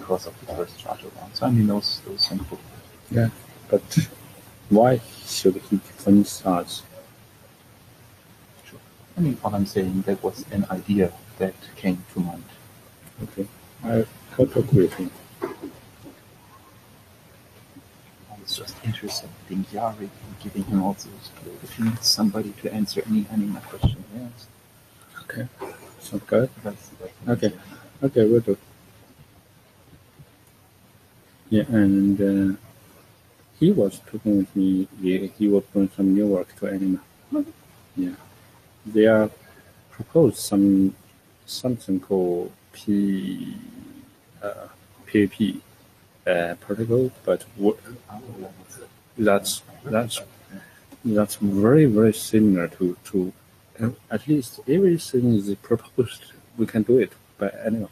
because of the first charter round. So I mean, those simple. Yeah, but why should he defend stars? Sure. I mean, what I'm saying, that was an idea that came to mind. Okay, I totally agree with him. I was just interested in Yari and giving him also if he needs somebody to answer any Anima question. Yes. Okay, sounds good. That's Okay, we'll do. Yeah, and he was talking with me. He will bring some new work to Anima. Yeah, they are proposed something called PAP protocol, but that's very, very similar to at least everything is proposed. We can do it by Anima.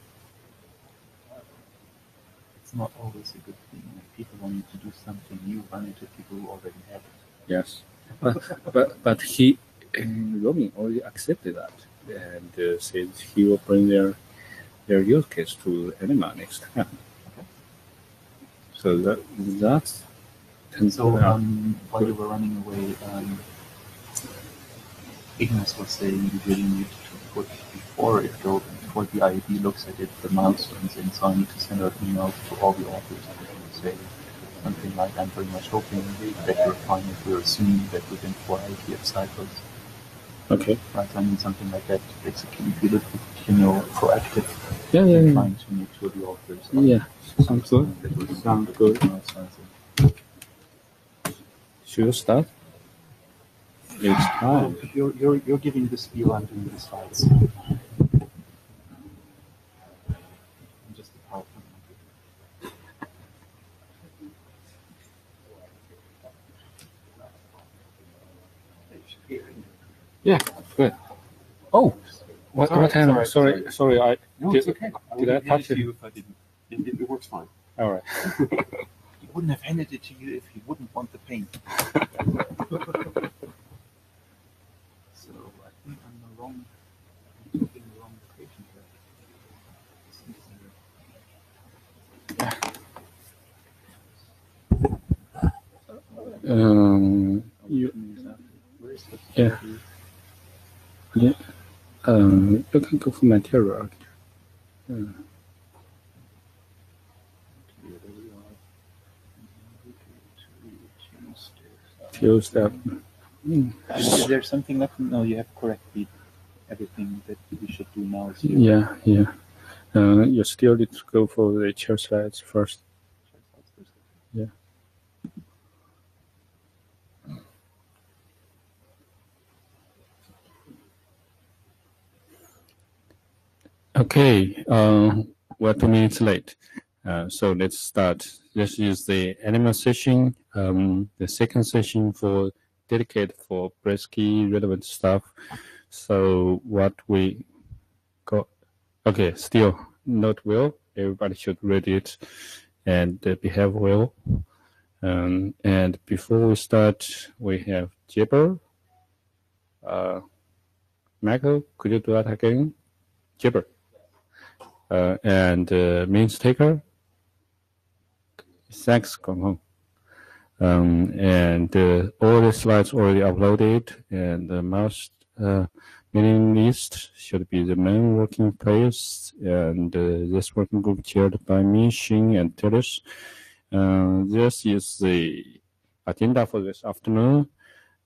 It's not always a good thing. Like people wanting to do something new, run into people who already have it. Yes, but he Roman already accepted that and said he will bring their use case to Anima next time. Okay. So that's. So while you were running away, Ignace was saying you really need to put before the IED looks at it, the milestones in. So I need to send out emails to all the authors and say something like, I'm very much hoping that you're fine if we're assuming that within 4 IETF cycles. Okay. Right, I mean something like that. Basically, if you look, proactive. Yeah. Trying to make sure the authors. Yeah, sounds good. Sounds good. Should we start? It's time. You're giving the spiel. I'm doing the slides. Just a PowerPoint. Yeah, good. Oh, what time? Sorry. No, it's okay. Did I touch it? You if I didn't. It works fine. All right. He wouldn't have handed it to you if he wouldn't want the paint. So I think I'm taking the wrong location here. Yeah. You can go for material. Tuesday. Is there something left? No, you have correctly everything that we should do now. Yeah. You still need to go for the chair slides first. Yeah. Okay, we're 2 minutes late. So let's start. This is the Anima session, the second session for dedicated for Bresky relevant stuff. So what we got, okay, still not well. Everybody should read it and behave well. And before we start, we have Jibber. Michael, could you do that again? Jibber. And means taker. Thanks, Gong Hong. And all the slides already uploaded, and the mouse mailing list should be the main working place. And this working group chaired by me, Xing, and Teres. This is the agenda for this afternoon.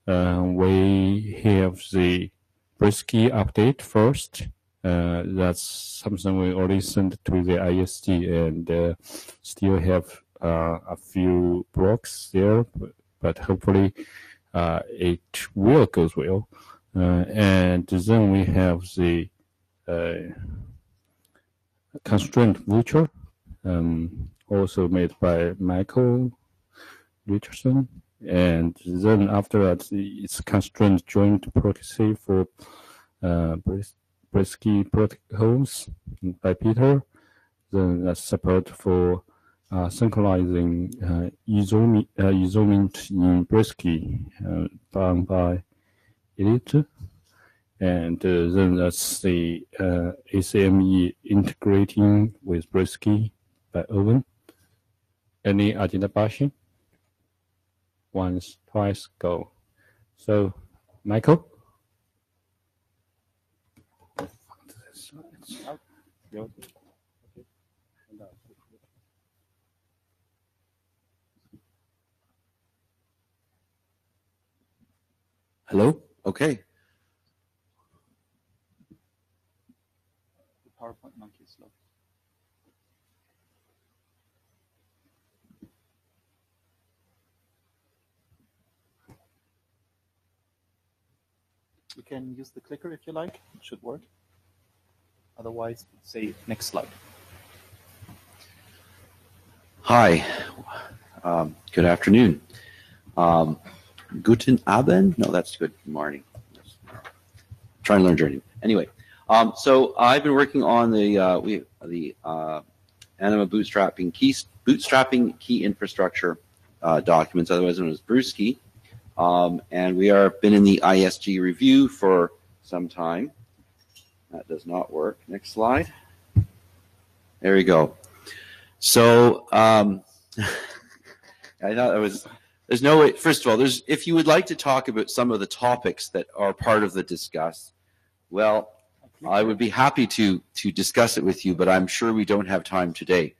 We have the Brisky update first. That's something we already sent to the IST and still have a few blocks there, but hopefully it will go well. And then we have the constraint voucher, also made by Michael Richardson. And then after that, it's constraint joint proxy for Brisky protocols by Peter. Then that's support for synchronizing isolment in Brisky done by Elite. And then that's the ACME integrating with Brisky by Owen. Any agenda question? Once, twice, go. So, Michael? Hello? Okay. The PowerPoint monkey is slow. You can use the clicker if you like. It should work. Otherwise, say next slide. Hi. Good afternoon. Guten Abend? No, that's good morning. Trying to learn German. Anyway, so I've been working on the Anima bootstrapping key infrastructure documents, otherwise known as Brewski. And we are been in the ISG review for some time. That does not work. Next slide. There we go. So I thought it was. There's no way. First of all, if you would like to talk about some of the topics that are part of the discuss, well, I would be happy to discuss it with you, but I'm sure we don't have time today.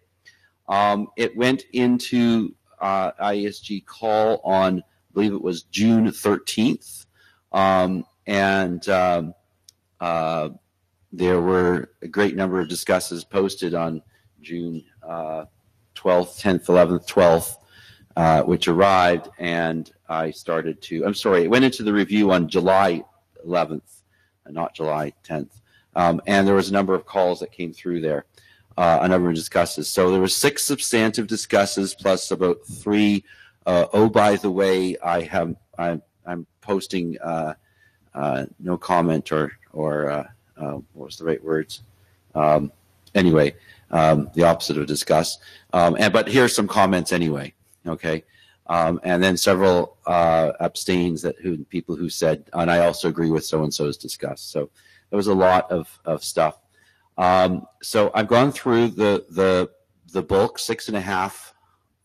It went into ISG call on, I believe it was June 13th, and there were a great number of discusses posted on June 12th, 10th, 11th, 12th, which arrived, and I started to, I'm sorry, it went into the review on July 11th, not July 10th, and there was a number of calls that came through there, a number of discusses. So there were 6 substantive discusses plus about 3, oh, by the way, I'm posting no comment or what was the right words? Anyway, the opposite of discuss. But here's some comments anyway. Okay, and then several abstains people who said, and I also agree with so and so's discuss. So there was a lot of stuff. So I've gone through the bulk 6.5,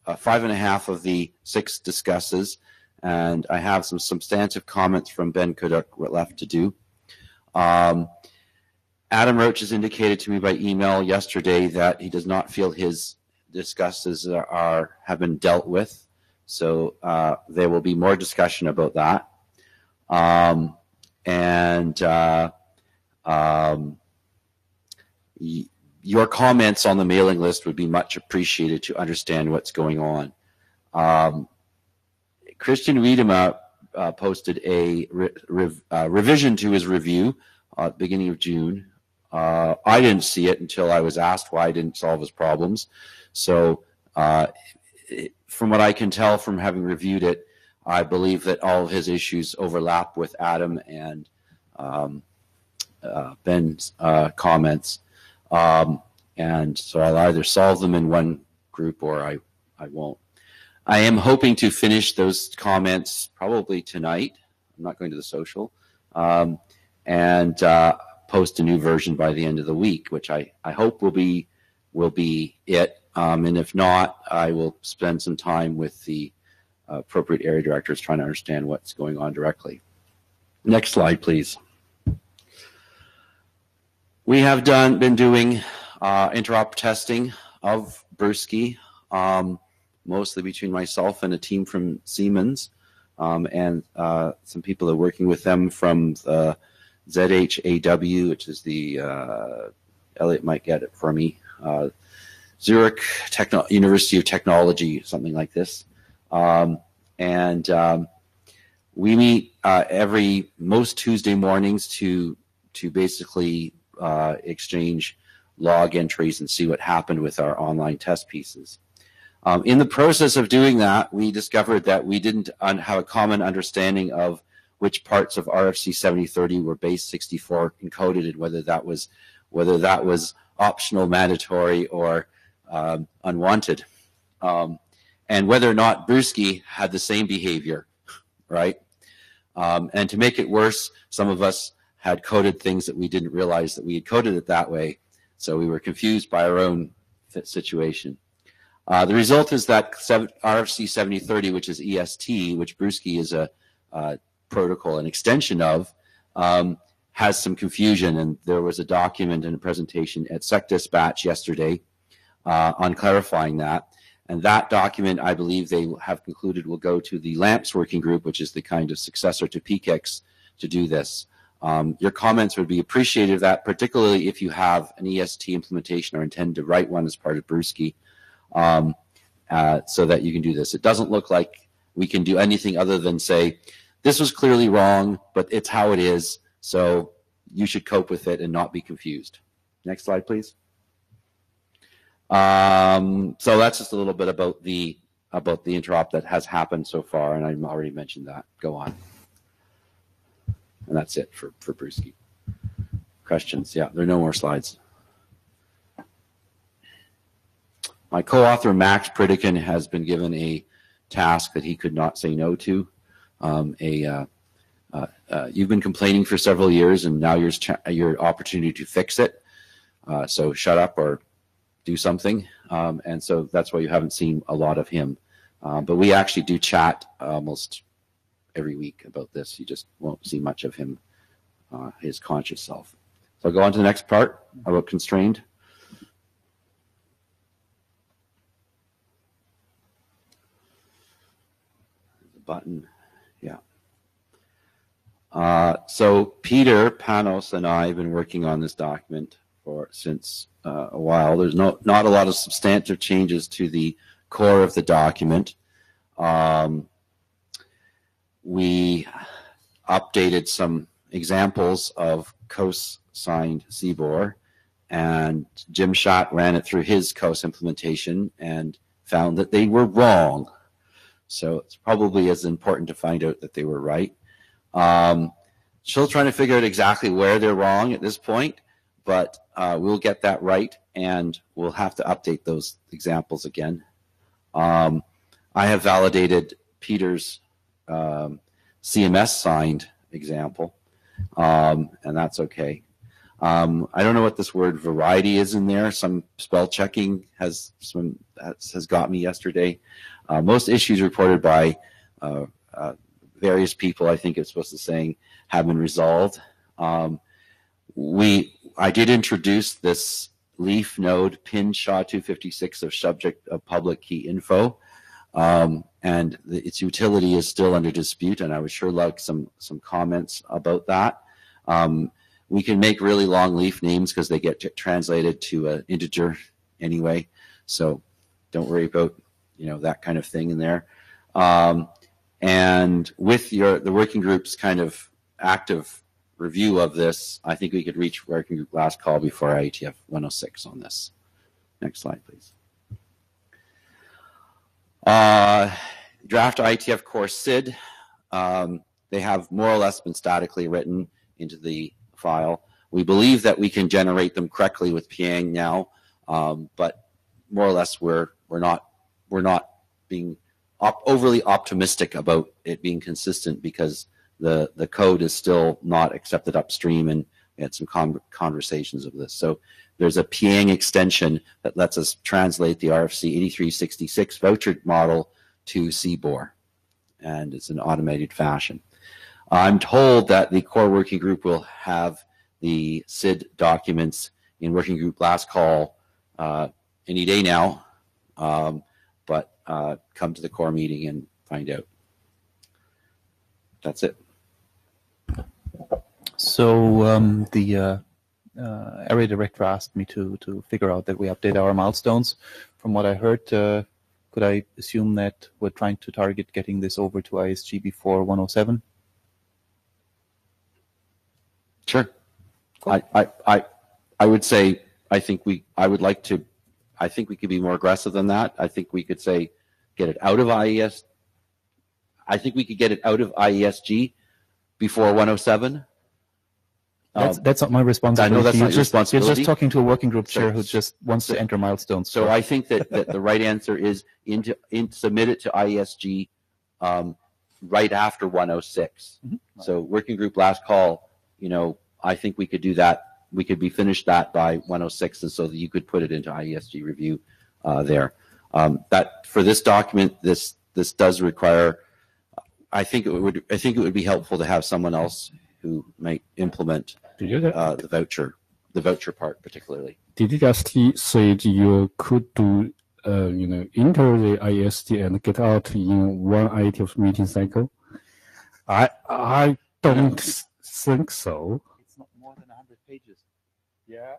5.5 of the 6 discusses, and I have some substantive comments from Ben Kuduk left to do. Adam Roach has indicated to me by email yesterday that he does not feel his discusses have been dealt with, so there will be more discussion about that. Your comments on the mailing list would be much appreciated to understand what's going on. Christian Wiedema posted a revision to his review at the beginning of June. I didn't see it until I was asked why I didn't solve his problems. So from what I can tell from having reviewed it, I believe that all of his issues overlap with Adam and Ben's comments. And so I'll either solve them in one group or I won't. I am hoping to finish those comments probably tonight. I'm not going to the social. And post a new version by the end of the week, which I hope will be it. And if not, I will spend some time with the appropriate area directors trying to understand what's going on directly. Next slide, please. We have been doing interop testing of Brewski, mostly between myself and a team from Siemens, and some people are working with them from the ZHAW, which is the, Elliot might get it for me, Zurich University of Technology, something like this. We meet most Tuesday mornings to basically exchange log entries and see what happened with our online test pieces. In the process of doing that, we discovered that we didn't have a common understanding of which parts of RFC 7030 were base 64 encoded, and whether that was optional, mandatory, or unwanted, and whether or not Brewski had the same behavior, right? And to make it worse, some of us had coded things that we didn't realize that we had coded it that way, so we were confused by our own situation. The result is that RFC 7030, which is EST, which Brusky is a protocol, an extension of, has some confusion. And there was a document and a presentation at SecDispatch yesterday on clarifying that. And that document, I believe they have concluded, will go to the LAMPS working group, which is the kind of successor to PKIX, to do this. Your comments would be appreciated of that, particularly if you have an EST implementation or intend to write one as part of Brusky, so that you can do this. It doesn't look like we can do anything other than say, this was clearly wrong, but it's how it is, so you should cope with it and not be confused. Next slide, please. So that's just a little bit about the interop that has happened so far, and I've already mentioned that. Go on. And that's it for Brusky. Questions? Yeah, there are no more slides. My co-author, Max Pritikin, has been given a task that he could not say no to. You've been complaining for several years, and now your opportunity to fix it. So shut up or do something. And so that's why you haven't seen a lot of him. But we actually do chat almost every week about this. You just won't see much of him, his conscious self. So I'll go on to the next part about constrained. The button, yeah. So Peter Panos and I have been working on this document since a while. There's not a lot of substantive changes to the core of the document. We updated some examples of COS-signed CBOR, and Jim Schott ran it through his COS implementation and found that they were wrong. So it's probably as important to find out that they were right. Still trying to figure out exactly where they're wrong at this point, but we'll get that right, and we'll have to update those examples again. I have validated Peter's CMS signed example, and that's okay. I don't know what this word variety is in there. Some spell checking has got me yesterday. Most issues reported by various people, I think it's supposed to say, have been resolved. I did introduce this leaf node pin SHA-256 of subject of public key info, and its utility is still under dispute, and I would sure like some comments about that. We can make really long leaf names because they get translated to an integer anyway, so don't worry about that kind of thing in there. And with the working group's kind of active review of this, I think we could reach working group last call before IETF 106 on this. Next slide, please. Draft IETF core SID, they have more or less been statically written into the file. We believe that we can generate them correctly with Piang now, but more or less we're not being overly optimistic about it being consistent because the code is still not accepted upstream, and we had some conversations of this. So there's a Piang extension that lets us translate the RFC 8366 voucher model to CBOR, and it's an automated fashion. I'm told that the core working group will have the SID documents in working group last call any day now, but come to the core meeting and find out. That's it. So the area director asked me to figure out that we update our milestones. From what I heard, could I assume that we're trying to target getting this over to ISG before 107? Sure. Cool. I would say I think we could be more aggressive than that. I think we could say get it out of IES. I think we could get it out of IESG before 107. That's not my responsibility. I know that's not your responsibility. You're just talking to a working group chair who just wants to enter milestones. So I think that the right answer is submit it to IESG right after 106. Mm-hmm. So working group last call, I think we could do that. We could be finished that by 106, and so that you could put it into IESG review there. That for this document, this does require. I think it would be helpful to have someone else who might implement the voucher part particularly. Did you just say you could do, enter the IST and get out in one IETF meeting cycle? I don't think so. It's not more than 100 pages. Yeah.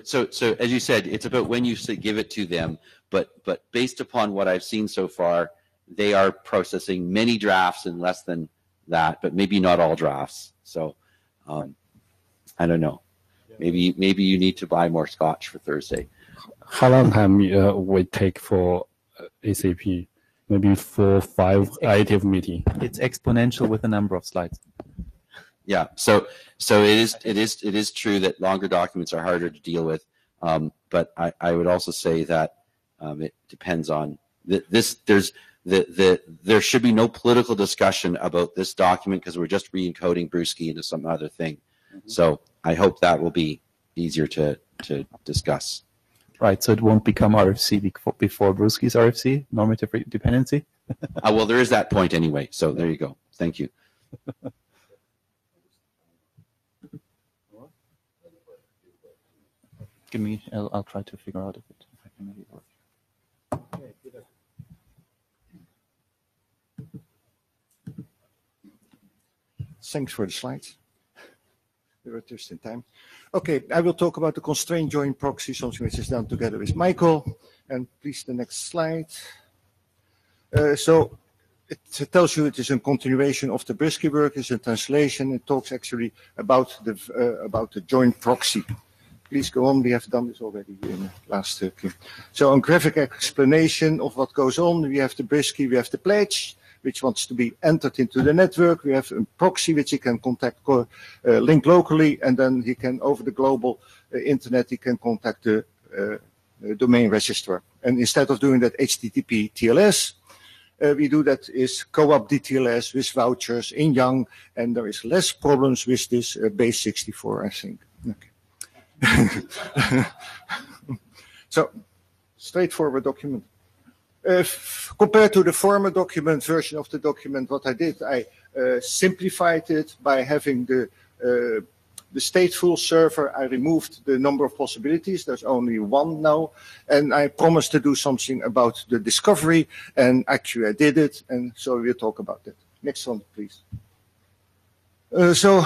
So as you said, it's about when you give it to them. But based upon what I've seen so far, they are processing many drafts in less than that, but maybe not all drafts. So I don't know. Maybe you need to buy more scotch for Thursday. How long time will it take for ACP? Maybe 4 or 5 IETF meeting. It's exponential with the number of slides. Yeah. So it is true that longer documents are harder to deal with. But I would also say that it depends on this. There should be no political discussion about this document because we're just re-encoding Brewski into some other thing. Mm-hmm. So I hope that will be easier to discuss. Right, so it won't become RFC before Brewski's RFC, normative dependency? Well, there is that point anyway, so there you go. Thank you. I'll try to figure out if I can make it work. Thanks for the slides. We were just in time. Okay, I will talk about the constraint joint proxy, something which is done together with Michael. And please, the next slide. So it tells you it is a continuation of the Brewski work. It's a translation. It talks actually about the joint proxy. Please go on. We have done this already in the last clip. So on graphic explanation of what goes on, we have the Brewski, we have the pledge, which wants to be entered into the network. We have a proxy which he can contact, link locally, and then he can, over the global internet, he can contact the domain registrar. And instead of doing that HTTP TLS, we do that is co-op DTLS with vouchers in Yang, and there is less problems with this base 64, I think. Okay. So, straightforward document. Compared to the former document version of the document, what I did, I simplified it by having the stateful server. I removed the number of possibilities. There's only one now. And I promised to do something about the discovery. And actually I did it. And so we'll talk about that. Next one, please. So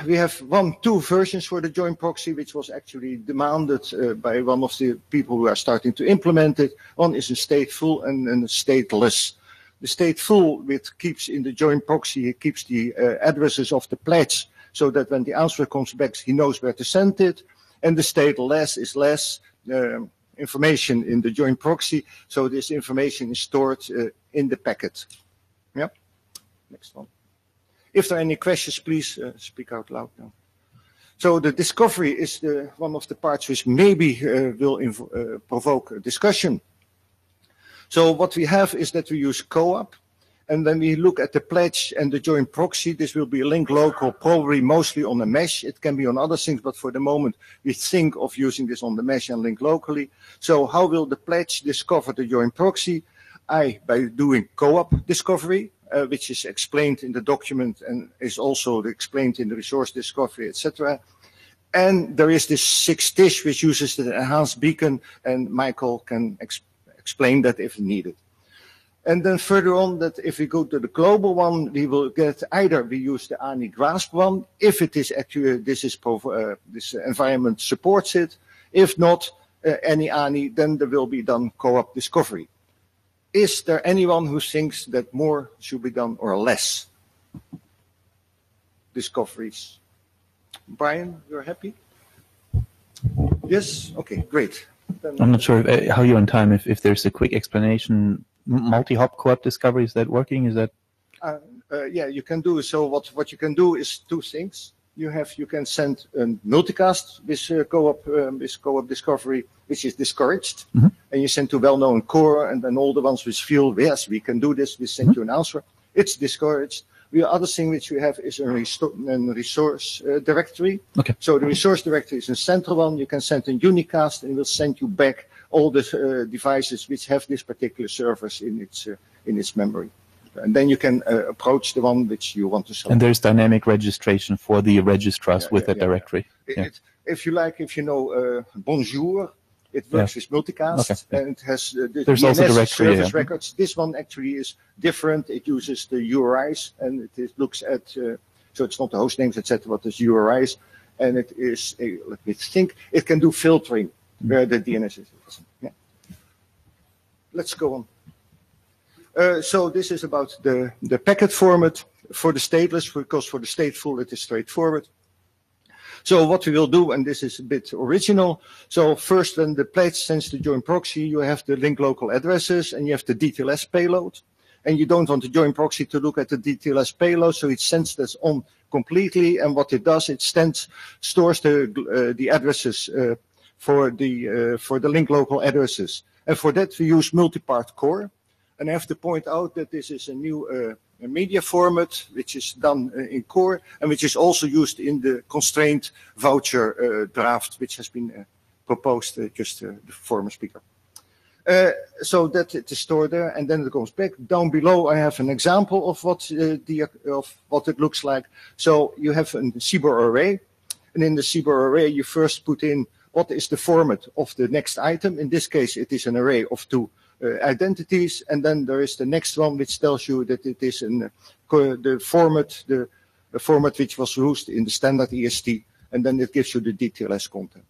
we have two versions for the joint proxy, which was actually demanded by one of the people who are starting to implement it. One is a stateful and a stateless. The stateful, which keeps in the joint proxy, it keeps the addresses of the pledge, so that when the answer comes back, he knows where to send it. And the stateless is less information in the joint proxy, so this information is stored in the packet. Yeah. Next one. If there are any questions, please speak out loud now. So the discovery is one of the parts which maybe will provoke a discussion. So what we have is that we use co-op, and then we look at the pledge and the joint proxy. This will be a link local, probably mostly on a mesh. It can be on other things, but for the moment we think of using this on the mesh and link locally. So how will the pledge discover the joint proxy? By doing co-op discovery. Which is explained in the document and is also explained in the resource discovery, etc. And there is this 6-dish which uses the enhanced beacon, and Michael can explain that if needed. And then further on, that if we go to the global one, we will get either we use the ANI grasp one, if it is actually this environment supports it. If not any ANI, then there will be done co-op discovery. Is there anyone who thinks that more should be done or less discoveries? Brian, you're happy? Yes? Okay, great. Then I'm not sure how you're on time. If there's a quick explanation, multi-hop co-op discovery, is that working? Is that? Yeah, you can do. So what you can do is two things. You can send a multicast with co-op discovery, which is discouraged, and you send to well-known core, and then all the ones which feel yes, we can do this, we send you an answer. It's discouraged. The other thing which we have is a resource directory. Okay. So the resource directory is a central one. You can send a unicast, and it will send you back all the devices which have this particular service in its memory. And then you can approach the one which you want to select. And there's dynamic registration for the registrars with that directory. If you know Bonjour, it works with multicast, and it has the there's DNS also directory service records. This one actually is different. It uses the URIs, and it looks at, so it's not the host names, etc., but it's URIs, and it is, let me think, it can do filtering where the DNS is. Yeah. Let's go on. So this is about the packet format for the stateless, because for the stateful it is straightforward. So what we will do, and this is a bit original, so first when the plate sends the join proxy, you have the link local addresses and you have the DTLS payload. And you don't want the join proxy to look at the DTLS payload, so it sends this on completely. And what it does, it stores the addresses for the link local addresses. And for that we use multipart core. And I have to point out that this is a new media format which is done in core and which is also used in the constrained voucher draft which has been proposed just the former speaker. So that it is stored there, and then it goes back. Down below I have an example of what it looks like. So you have a CBOR array, and in the CBOR array you first put in what is the format of the next item. In this case it is an array of 2 identities, and then there is the next one which tells you that it is the format which was used in the standard EST, and then it gives you the DTLS content.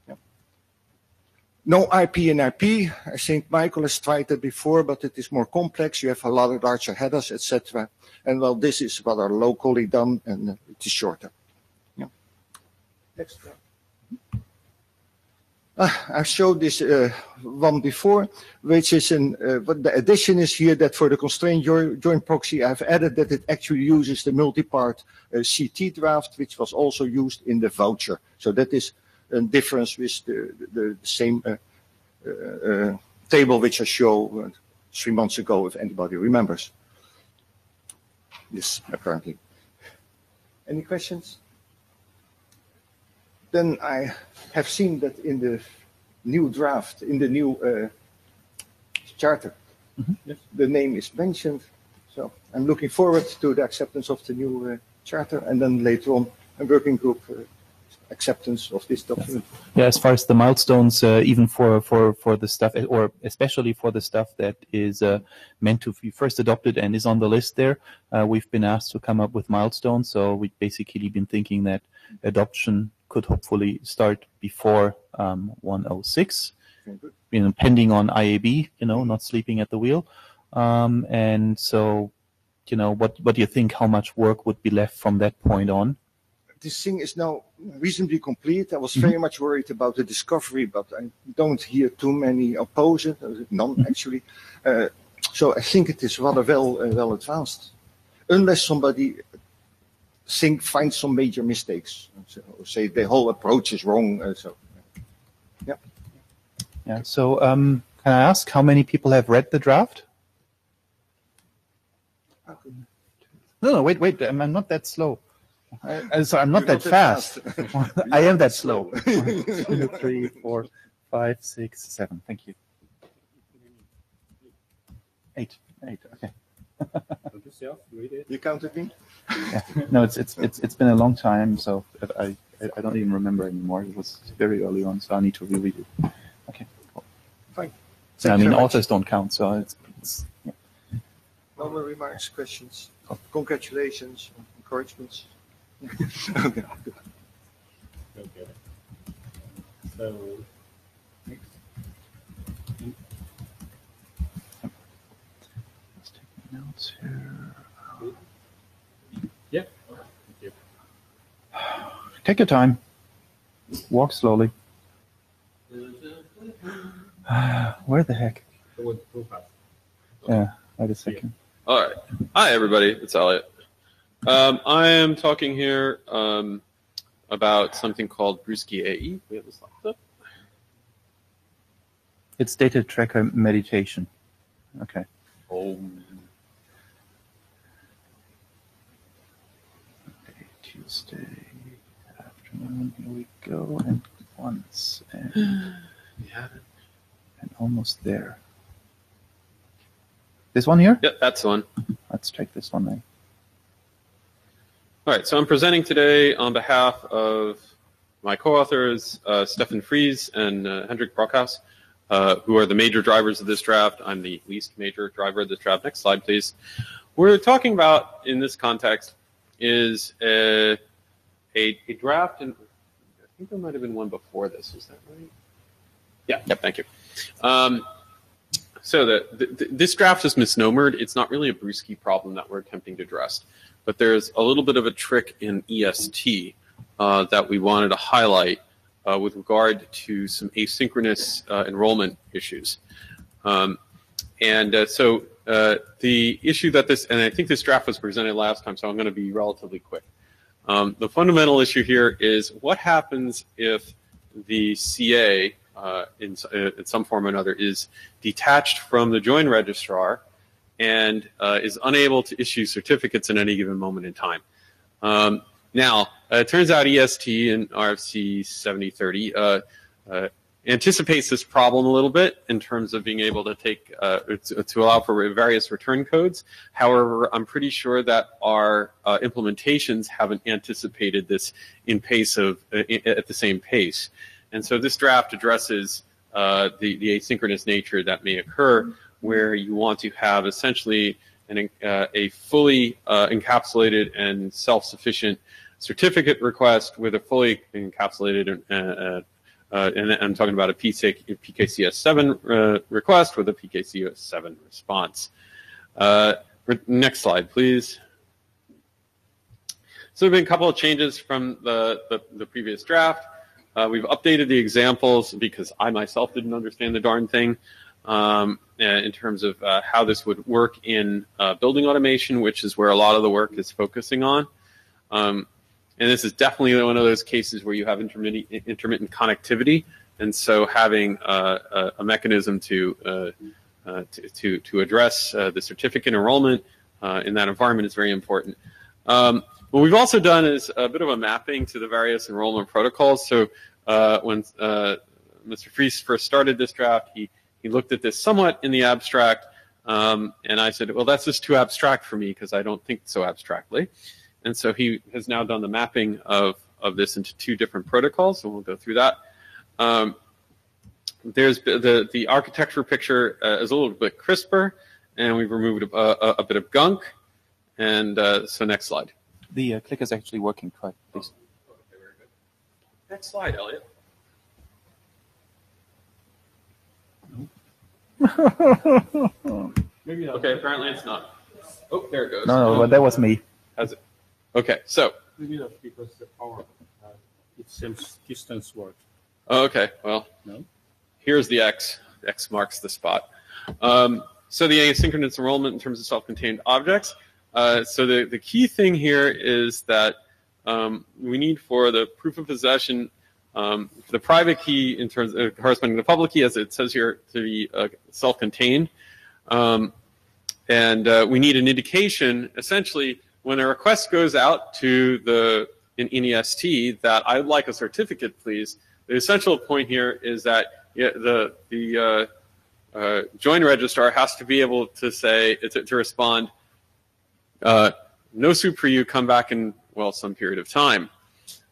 Yeah. No IP in IP. I think Michael has tried that before, but it is more complex. You have a lot of larger headers, etc. And well, this is rather locally done, and it is shorter. Yeah. Next one. I showed this one before, which is what the addition is here, that for the constrained join proxy, I've added that it actually uses the multipart CT draft, which was also used in the voucher. So that is a difference with the same table which I showed 3 months ago, if anybody remembers. Yes, apparently. Any questions? Then I have seen that in the new draft, in the new charter, the name is mentioned. So I'm looking forward to the acceptance of the new charter, and then later on a working group acceptance of this document. Yeah, as far as the milestones, even for the stuff, or especially for the stuff that is meant to be first adopted and is on the list there, we've been asked to come up with milestones. So we've basically been thinking that adoption could hopefully start before 106, pending on IAB, not sleeping at the wheel. And so, what do you think? How much work would be left from that point on? This thing is now reasonably complete. I was very much worried about the discovery, but I don't hear too many oppose it, none actually. So I think it is rather well advanced, unless somebody finds some major mistakes, or say the whole approach is wrong. Yeah. So can I ask how many people have read the draft? No, wait. I'm not that slow. I'm not that fast. I am that slow. 1, 2, 3, 4, 5, 6, 7. Thank you. 8. Okay. You counted me? Yeah. No, it's been a long time, so I don't even remember anymore. It was very early on, so I need to reread it. Okay. Cool. Fine. I mean, authors don't count, so it's yeah. No more remarks, questions. Congratulations, encouragements. Okay. So next. Let's take my notes here. Yeah. Thank you. Take your time. Walk slowly. Where the heck? Yeah, wait a second. All right. Hi, everybody. It's Elliot. I am talking here about something called Brewski AE. We have this locked up. It's data tracker meditation. Okay. Oh. Okay, Tuesday afternoon. Here we go. And once. And You have it? almost there. This one here? Yep, that's the one. Let's check this one then. All right, so I'm presenting today on behalf of my co-authors, Stefan Fries and Hendrik Brockhaus, who are the major drivers of this draft. I'm the least major driver of this draft. Next slide, please. What we're talking about in this context is a draft, and I think there might have been one before this. Is that right? Yeah, yep, thank you. So this draft is misnomered. It's not really a Brewski problem that we're attempting to address, but there's a little bit of a trick in EST that we wanted to highlight with regard to some asynchronous enrollment issues. So the issue that this, and I think this draft was presented last time, so I'm going to be relatively quick. The fundamental issue here is what happens if the CA in some form or another is detached from the join registrar and is unable to issue certificates at any given moment in time. Now, it turns out EST and RFC 7030 anticipates this problem a little bit in terms of being able to take to allow for various return codes. However, I'm pretty sure that our implementations haven't anticipated this in pace of at the same pace. And so this draft addresses the asynchronous nature that may occur, where you want to have essentially a fully encapsulated and self-sufficient certificate request with a fully encapsulated, and I'm talking about a PKCS7 request with a PKCS7 response. Next slide, please. So there have been a couple of changes from the previous draft. We've updated the examples because I myself didn't understand the darn thing in terms of how this would work in building automation, which is where a lot of the work is focusing on. And this is definitely one of those cases where you have intermittent connectivity, and so having a mechanism to address the certificate enrollment in that environment is very important. What we've also done is a bit of a mapping to the various enrollment protocols. So when Mr. Fries first started this draft, he looked at this somewhat in the abstract, and I said, well, that's just too abstract for me because I don't think so abstractly. And so he has now done the mapping of this into two different protocols, and we'll go through that. There's the architecture picture is a little bit crisper, and we've removed a bit of gunk. And so next slide. The clicker is actually working. Try, please. Okay, very good. Next slide, Elliot. Maybe not. Okay, apparently it's not. Oh, there it goes. No, but that was me. Has it? Okay, so. Maybe that's because the power, it seems distance work. Okay, well, No? here's the X. X marks the spot. So the asynchronous enrollment in terms of self-contained objects. So the key thing here is that we need for the proof of possession, the private key in terms of corresponding to the public key, as it says here, to be self-contained. And we need an indication, essentially, when a request goes out to in EST that I'd like a certificate, please. The essential point here is that the join registrar has to be able to say to respond. No soup for you, come back in, well, some period of time.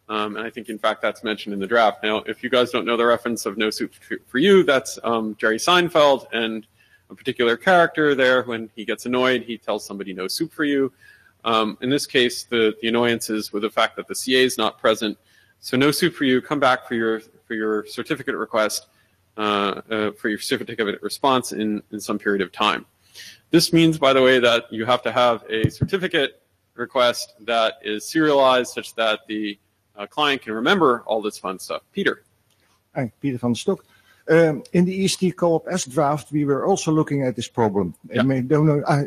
And I think, in fact, that's mentioned in the draft. Now, if you guys don't know the reference of no soup for you, that's Jerry Seinfeld and a particular character there. When he gets annoyed, he tells somebody no soup for you. In this case, the annoyance is with the fact that the CA is not present. So no soup for you, come back for your certificate request, for your certificate response in some period of time. This means, by the way, that you have to have a certificate request that is serialized such that the client can remember all this fun stuff. Peter. Hi, Peter van der Stok. In the EST Co-op S draft, we were also looking at this problem. Yeah.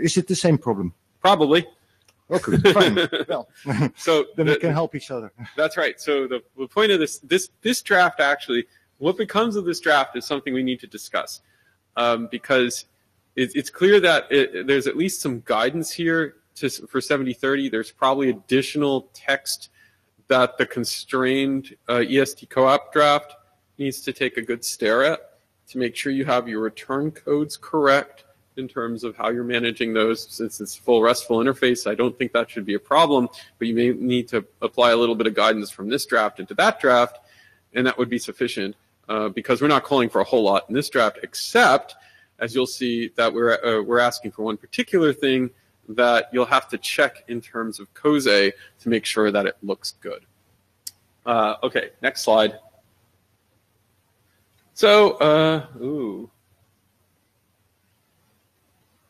Is it the same problem? Probably. Okay, fine. Well, So then we can help each other. That's right. So the point of this draft, actually, what becomes of this draft is something we need to discuss, because it's clear that there's at least some guidance here for 7030. There's probably additional text that the constrained EST co-op draft needs to take a good stare at. to make sure you have your return codes correct in terms of how you're managing those. Since it's full RESTful interface, I don't think that should be a problem, but you may need to apply a little bit of guidance from this draft into that draft, and that would be sufficient because we're not calling for a whole lot in this draft, except, as you'll see, that we're asking for one particular thing that you'll have to check in terms of COSE to make sure that it looks good. Okay, next slide. So,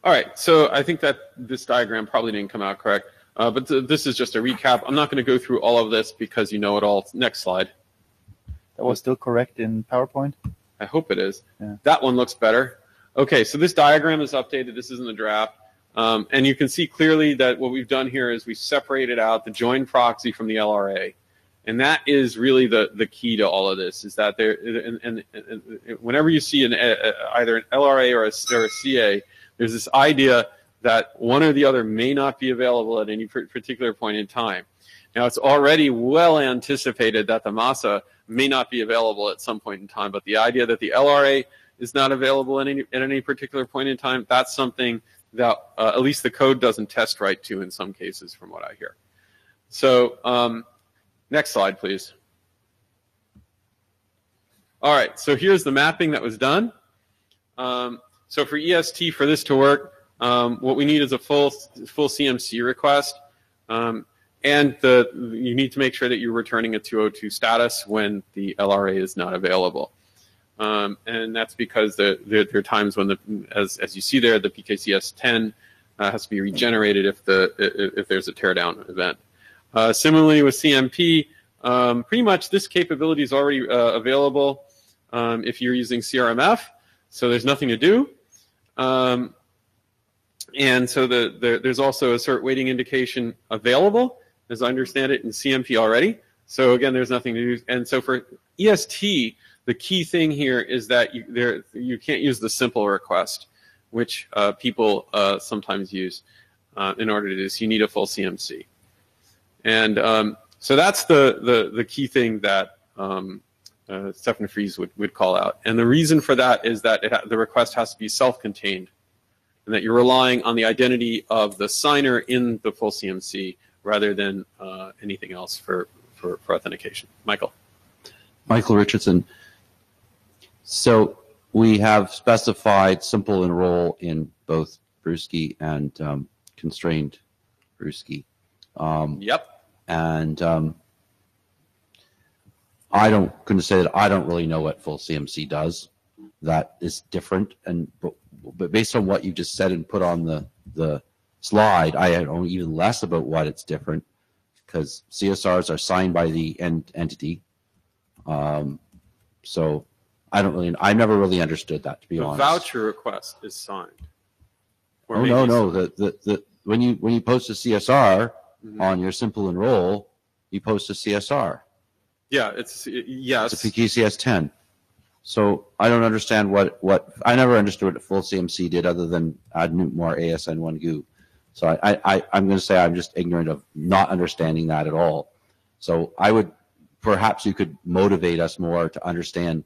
all right, so I think that this diagram probably didn't come out correct, but this is just a recap. I'm not going to go through all of this because you know it all. Next slide. That was still correct in PowerPoint? I hope it is. Yeah. That one looks better. Okay, so this diagram is updated. This is in the draft. And you can see clearly that what we've done here is we separated out the join proxy from the LRA. And that is really the key to all of this, is that there, and whenever you see either an LRA or a CA, there's this idea that one or the other may not be available at any particular point in time. Now, it's already well anticipated that the MASA may not be available at some point in time, but the idea that the LRA is not available at any particular point in time, that's something that at least the code doesn't test right to in some cases, from what I hear. So next slide, please. All right, so here's the mapping that was done. So for EST, for this to work, what we need is a full CMC request. And you need to make sure that you're returning a 202 status when the LRA is not available. And that's because there are times when, as you see there, the PKCS10 has to be regenerated if there's a teardown event. Similarly with CMP, pretty much this capability is already available if you're using CRMF, so there's nothing to do. And so there's also a cert waiting indication available, as I understand it, in CMP already. So again, there's nothing to do. And so for EST, the key thing here is that you can't use the simple request, which people sometimes use in order to do this. You need a full CMC. And so that's the key thing that Stefan Fries would call out. And the reason for that is that the request has to be self-contained, and that you're relying on the identity of the signer in the full CMC rather than anything else for authentication. Michael Richardson. So we have specified simple enroll in both Brewski and constrained Brewski. Yep. And I couldn't say that I don't really know what full CMC does. That is different, but based on what you just said and put on the slide, I know even less about what it's different, because CSRs are signed by the entity. So I never really understood that, to be honest. The voucher request is signed. Oh, no. When you post a CSR on your simple enroll, you post a CSR. Yeah, yes. It's a PKCS10. So I don't understand what I never understood what full CMC did other than add more ASN1GU. So I'm going to say I'm just ignorant of not understanding that at all. So perhaps you could motivate us more to understand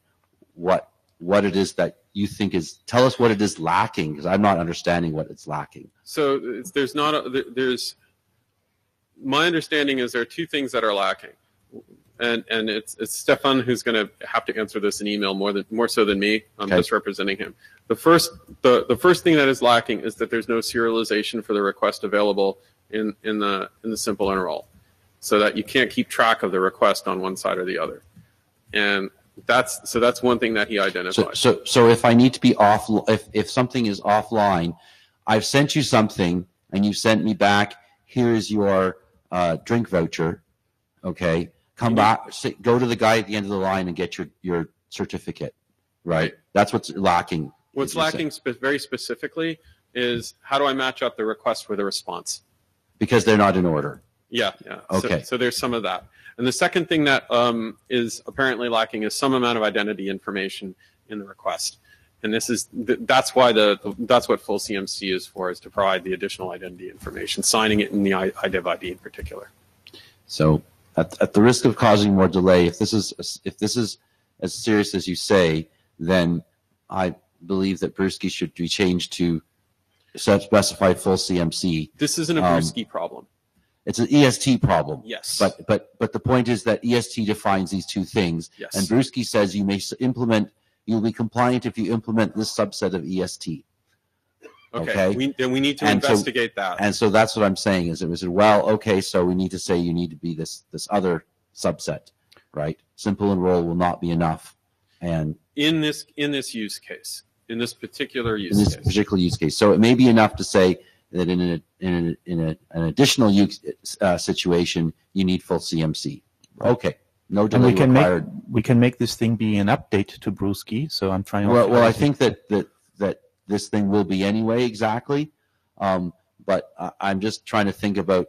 what it is that you think tell us what it is lacking, because I'm not understanding what it's lacking. So my understanding is there are two things that are lacking. And it's Stefan who's going to have to answer this in email more so than me. I'm just representing him. The first thing that is lacking is that there's no serialization for the request available in the simple enroll, so that you can't keep track of the request on one side or the other. And that's one thing that he identified. So if I need to be off, if something is offline, I've sent you something and you sent me back, here is your drink voucher. Okay. Come back, go to the guy at the end of the line and get your certificate, right? That's what's lacking. What's lacking very specifically is how do I match up the request with a response? Because they're not in order. Yeah. Okay. So there's some of that. And the second thing that is apparently lacking is some amount of identity information in the request. And that's what full CMC is for, is to provide the additional identity information, signing it in the IDEV ID in particular. So at the risk of causing more delay, if this is as serious as you say, then I believe that Brewski should be changed to specify full CMC. This isn't a Brewski problem. It's an EST problem. Yes. But the point is that EST defines these two things. Yes. And Brewski says you'll be compliant if you implement this subset of EST. Okay. Then we need to investigate that. And so that's what I'm saying is we said, well, okay, so we need to say you need to be this other subset, right? Simple enroll will not be enough. And in this use case, in this particular use case. So it may be enough to say that in an additional use situation, you need full CMC. Okay. No delay required. We can make this thing be an update to Brewski. So I'm trying. Well, I think that this thing will be anyway, exactly. But I'm just trying to think about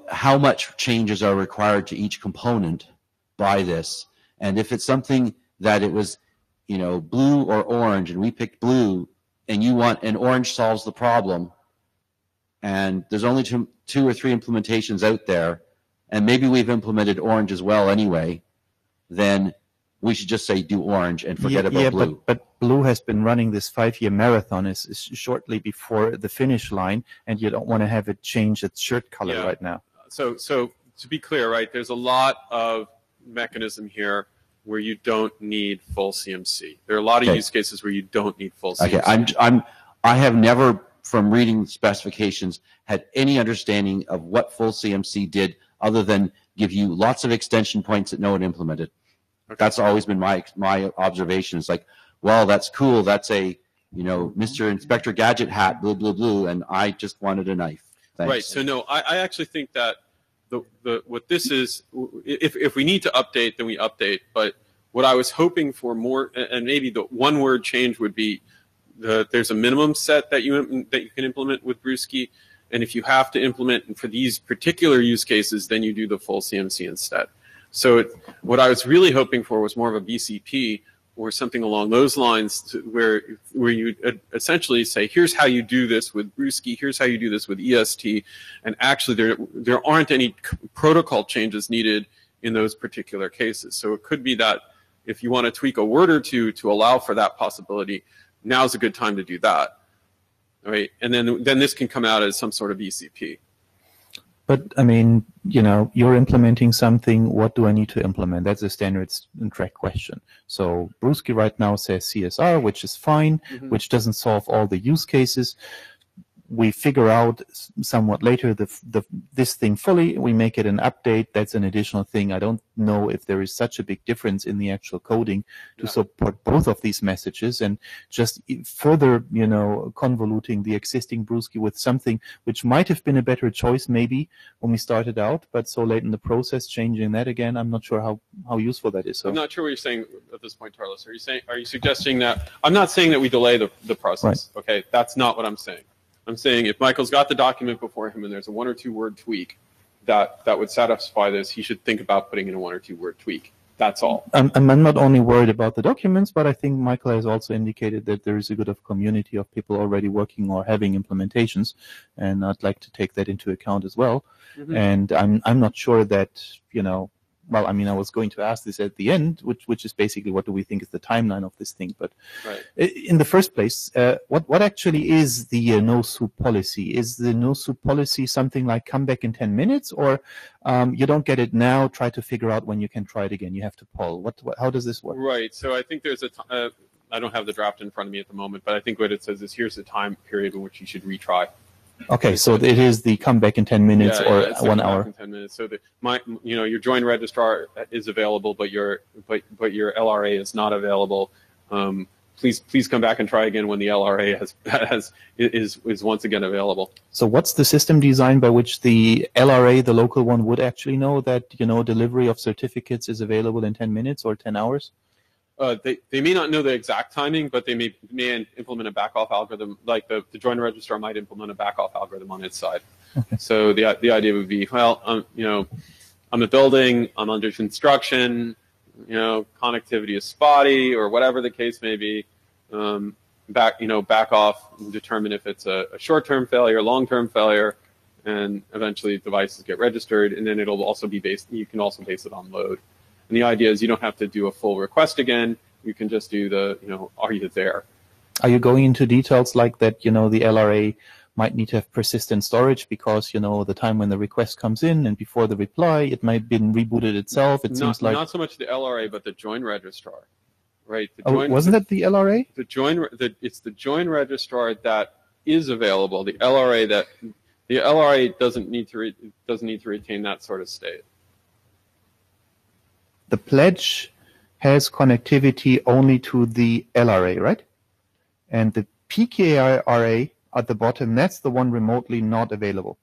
how much changes are required to each component by this, and if it's something that it was, blue or orange, and we picked blue, and orange solves the problem, and there's only two or three implementations out there, and maybe we've implemented orange as well anyway, then we should just say do orange and forget about blue. But blue has been running this 5-year marathon is shortly before the finish line, and you don't want to have it change its shirt color right now. So to be clear, right, there's a lot of mechanism here where you don't need full CMC. There are a lot of use cases where you don't need full CMC. Okay, I have never, from reading specifications, had any understanding of what full CMC did other than give you lots of extension points that no one implemented. Okay. That's always been my observation. It's like, well, that's cool. That's a, Mr. Inspector Gadget hat, blue, blue, blue, and I just wanted a knife. Thanks. Right. So no, I actually think that what this is, if we need to update, then we update. But what I was hoping for more, and maybe the one word change would be there's a minimum set that you can implement with Brewski, and if you have to implement for these particular use cases, then you do the full CMC instead. So what I was really hoping for was more of a BCP or something along those lines, where you essentially say, here's how you do this with Brewski, here's how you do this with EST, and actually there aren't any protocol changes needed in those particular cases. So it could be that if you want to tweak a word or two to allow for that possibility, now's a good time to do that, right? And then this can come out as some sort of BCP. But, I mean, you're implementing something. What do I need to implement? That's a standard track question. So Brewski right now says CSR, which is fine, which doesn't solve all the use cases. We figure out somewhat later this thing fully. We make it an update. That's an additional thing. I don't know if there is such a big difference in the actual coding to support both of these messages, and just further, convoluting the existing Brewski with something which might have been a better choice maybe when we started out, but so late in the process, changing that again, I'm not sure how useful that is. So I'm not sure what you're saying at this point, Carlos. Are you suggesting that? I'm not saying that we delay the process. Right. Okay, that's not what I'm saying. I'm saying if Michael's got the document before him and there's a 1 or 2 word tweak that would satisfy this, he should think about putting in a 1 or 2 word tweak. That's all. I'm not only worried about the documents, but I think Michael has also indicated that there is a good of community of people already working or having implementations, and I'd like to take that into account as well. And I'm not sure that, well, I mean, I was going to ask this at the end, which is basically what do we think is the timeline of this thing. But in the first place, what actually is the no-soup policy? Is the no-soup policy something like come back in 10 minutes, or you don't get it now, try to figure out when you can try it again? You have to poll. How does this work? Right. So I think there's I don't have the draft in front of me at the moment, but I think what it says is here's the time period in which you should retry. Okay, so it is the comeback in 10 minutes or 1 hour. In 10 minutes. So your joint registrar is available, but your LRA is not available. Please come back and try again when the LRA is once again available. So what's the system design by which the LRA, the local one, would actually know that delivery of certificates is available in 10 minutes or 10 hours? They may not know the exact timing, but they may implement a back-off algorithm, like the joint registrar might implement a back-off algorithm on its side. Okay. So the idea would be, well, I'm a building, I'm under construction, connectivity is spotty, or whatever the case may be. Back off and determine if it's a short-term failure, long-term failure, and eventually devices get registered, and then it'll also be based. You can also base it on load. And the idea is you don't have to do a full request again. You can just do the, are you there? Are you going into details like that, the LRA might need to have persistent storage because, the time when the request comes in and before the reply, it might have been rebooted itself. It seems like... Not so much the LRA, but the join registrar, right? Wasn't that the LRA? It's the join registrar that is available. The LRA doesn't need to retain that sort of state. The pledge has connectivity only to the LRA, right? And the PKIRA at the bottom, that's the one remotely not available.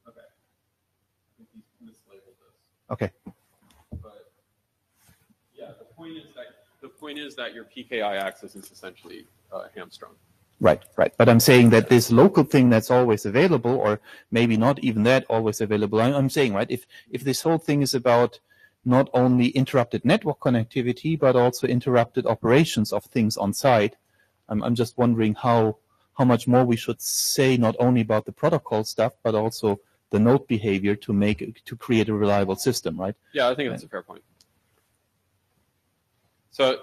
Okay. I think he's mislabeled this. Okay. But yeah, the point is that your PKI access is essentially hamstrung. Right. But I'm saying that this local thing that's always available, or maybe not even that always available, I'm saying, right, if this whole thing is about not only interrupted network connectivity, but also interrupted operations of things on site, I'm just wondering how much more we should say not only about the protocol stuff, but also the node behavior to create a reliable system, right? Yeah, I think that's a fair point. So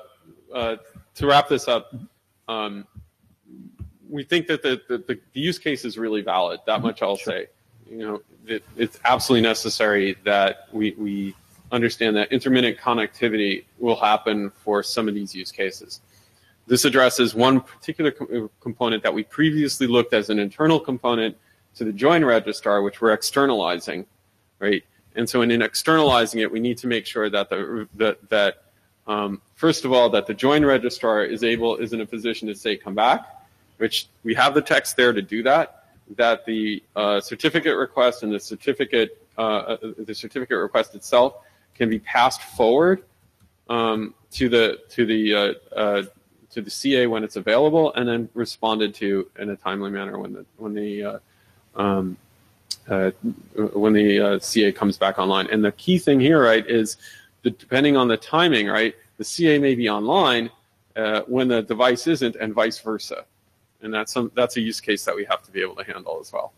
to wrap this up, we think that the use case is really valid. That much I'll say. It's absolutely necessary that we understand that intermittent connectivity will happen for some of these use cases. This addresses one particular component that we previously looked as an internal component to the join registrar, which we're externalizing, right? And so in externalizing it, we need to make sure that first of all, that the join registrar is in a position to say come back, which we have the text there to do that the certificate request and the certificate request itself can be passed forward to the CA when it's available, and then responded to in a timely manner when the CA comes back online. And the key thing here, right, is that depending on the timing, right, the CA may be online when the device isn't, and vice versa. And that's a use case that we have to be able to handle as well.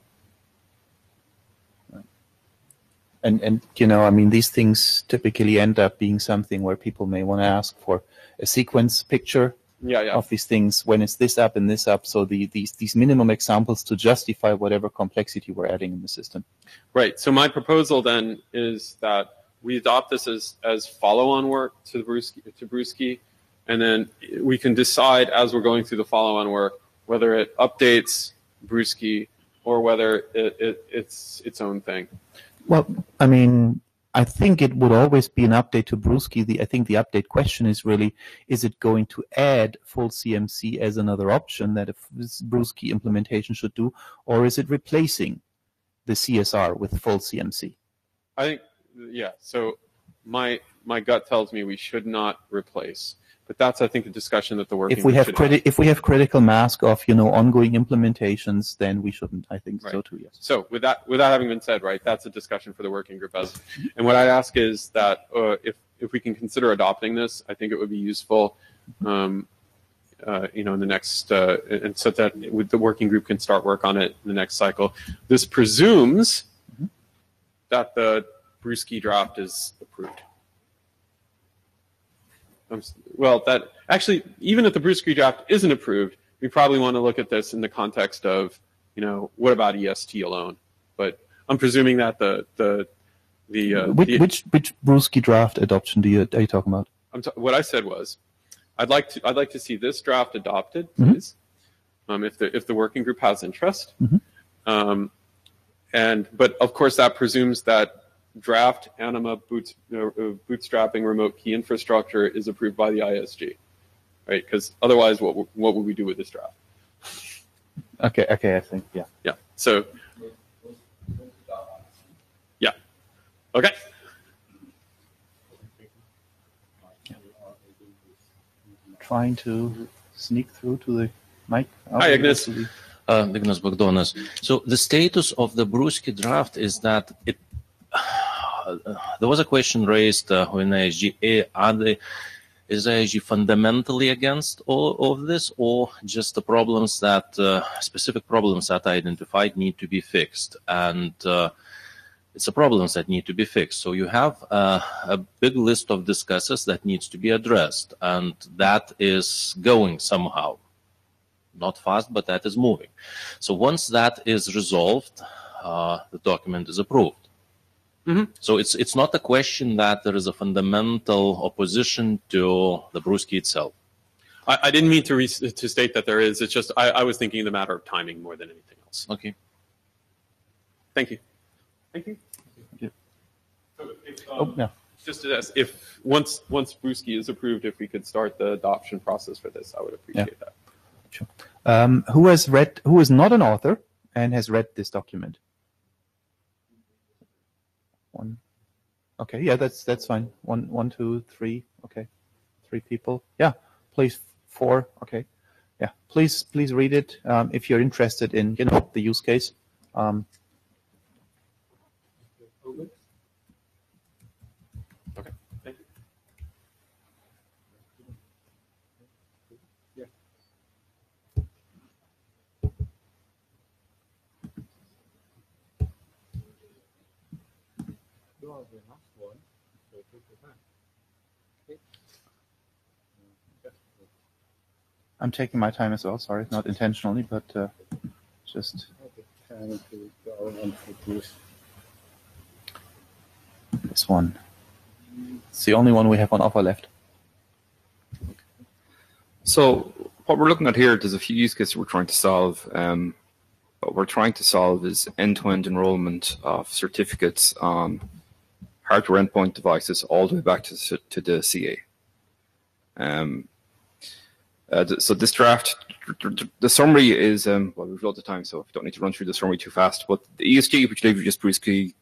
And I mean, these things typically end up being something where people may want to ask for a sequence picture of these things when it's this up and this up. So these minimum examples to justify whatever complexity we're adding in the system. Right. So my proposal then is that we adopt this as follow-on work to Brewski, and then we can decide as we're going through the follow-on work whether it updates Brewski or whether it's its own thing. Well, I mean, I think it would always be an update to Brewski. I think the update question is really, is it going to add full CMC as another option that a Brewski implementation should do, or is it replacing the CSR with full CMC? I think, yeah. So my gut tells me we should not replace. But that's, I think, the discussion that the working group should have. If we have critical mass of ongoing implementations, then we shouldn't. I think so too. Yes. So with that having been said, right, that's a discussion for the working group. And what I ask is that if we can consider adopting this, I think it would be useful, in the next, and so that the working group can start work on it in the next cycle. This presumes that the Brewski draft is approved. Well, that actually, even if the Brewski draft isn't approved, we probably want to look at this in the context of, what about EST alone? But I'm presuming that which Brewski draft adoption are you talking about? What I said was, I'd like to see this draft adopted, please, if the working group has interest, but of course that presumes that draft Anima bootstrapping remote key infrastructure is approved by the ISG, right? Because otherwise, what would we do with this draft? Okay, I think, yeah. Yeah, so, yeah, okay. Trying to sneak through to the mic. Hi, Ignas. Ignas Bogdanas. So the status of the Brewski draft is that there was a question raised when ISG, is ISG fundamentally against all of this, or just the problems that, specific problems that I identified need to be fixed? And It's the problems that need to be fixed. So you have a big list of discusses that needs to be addressed, and that is going somehow. Not fast, but that is moving. So once that is resolved, the document is approved. Mm-hmm. So it's not a question that there is a fundamental opposition to the Brusky itself. I didn't mean to state that there is. It's just I was thinking the matter of timing more than anything else. Okay. Thank you. Thank you. you. So if, Yeah. just to ask, if once Brusky is approved, if we could start the adoption process for this, I would appreciate that. Sure. Who is not an author and has read this document? One. Okay, yeah, that's fine. One, two, three. Okay, 3 people. Yeah, please 4. Okay, yeah. Please read it if you're interested in the use case. Okay, thank you. I'm taking my time as well. Sorry, not intentionally, but just. This one. It's the only one we have on offer left. So what we're looking at here, there's a few use cases we're trying to solve. What we're trying to solve is end-to-end enrollment of certificates on hardware endpoint devices all the way back to the CA. So this draft, the summary is, well, we've loads of time, so I don't need to run through the summary too fast, but the ESG, which David just briefly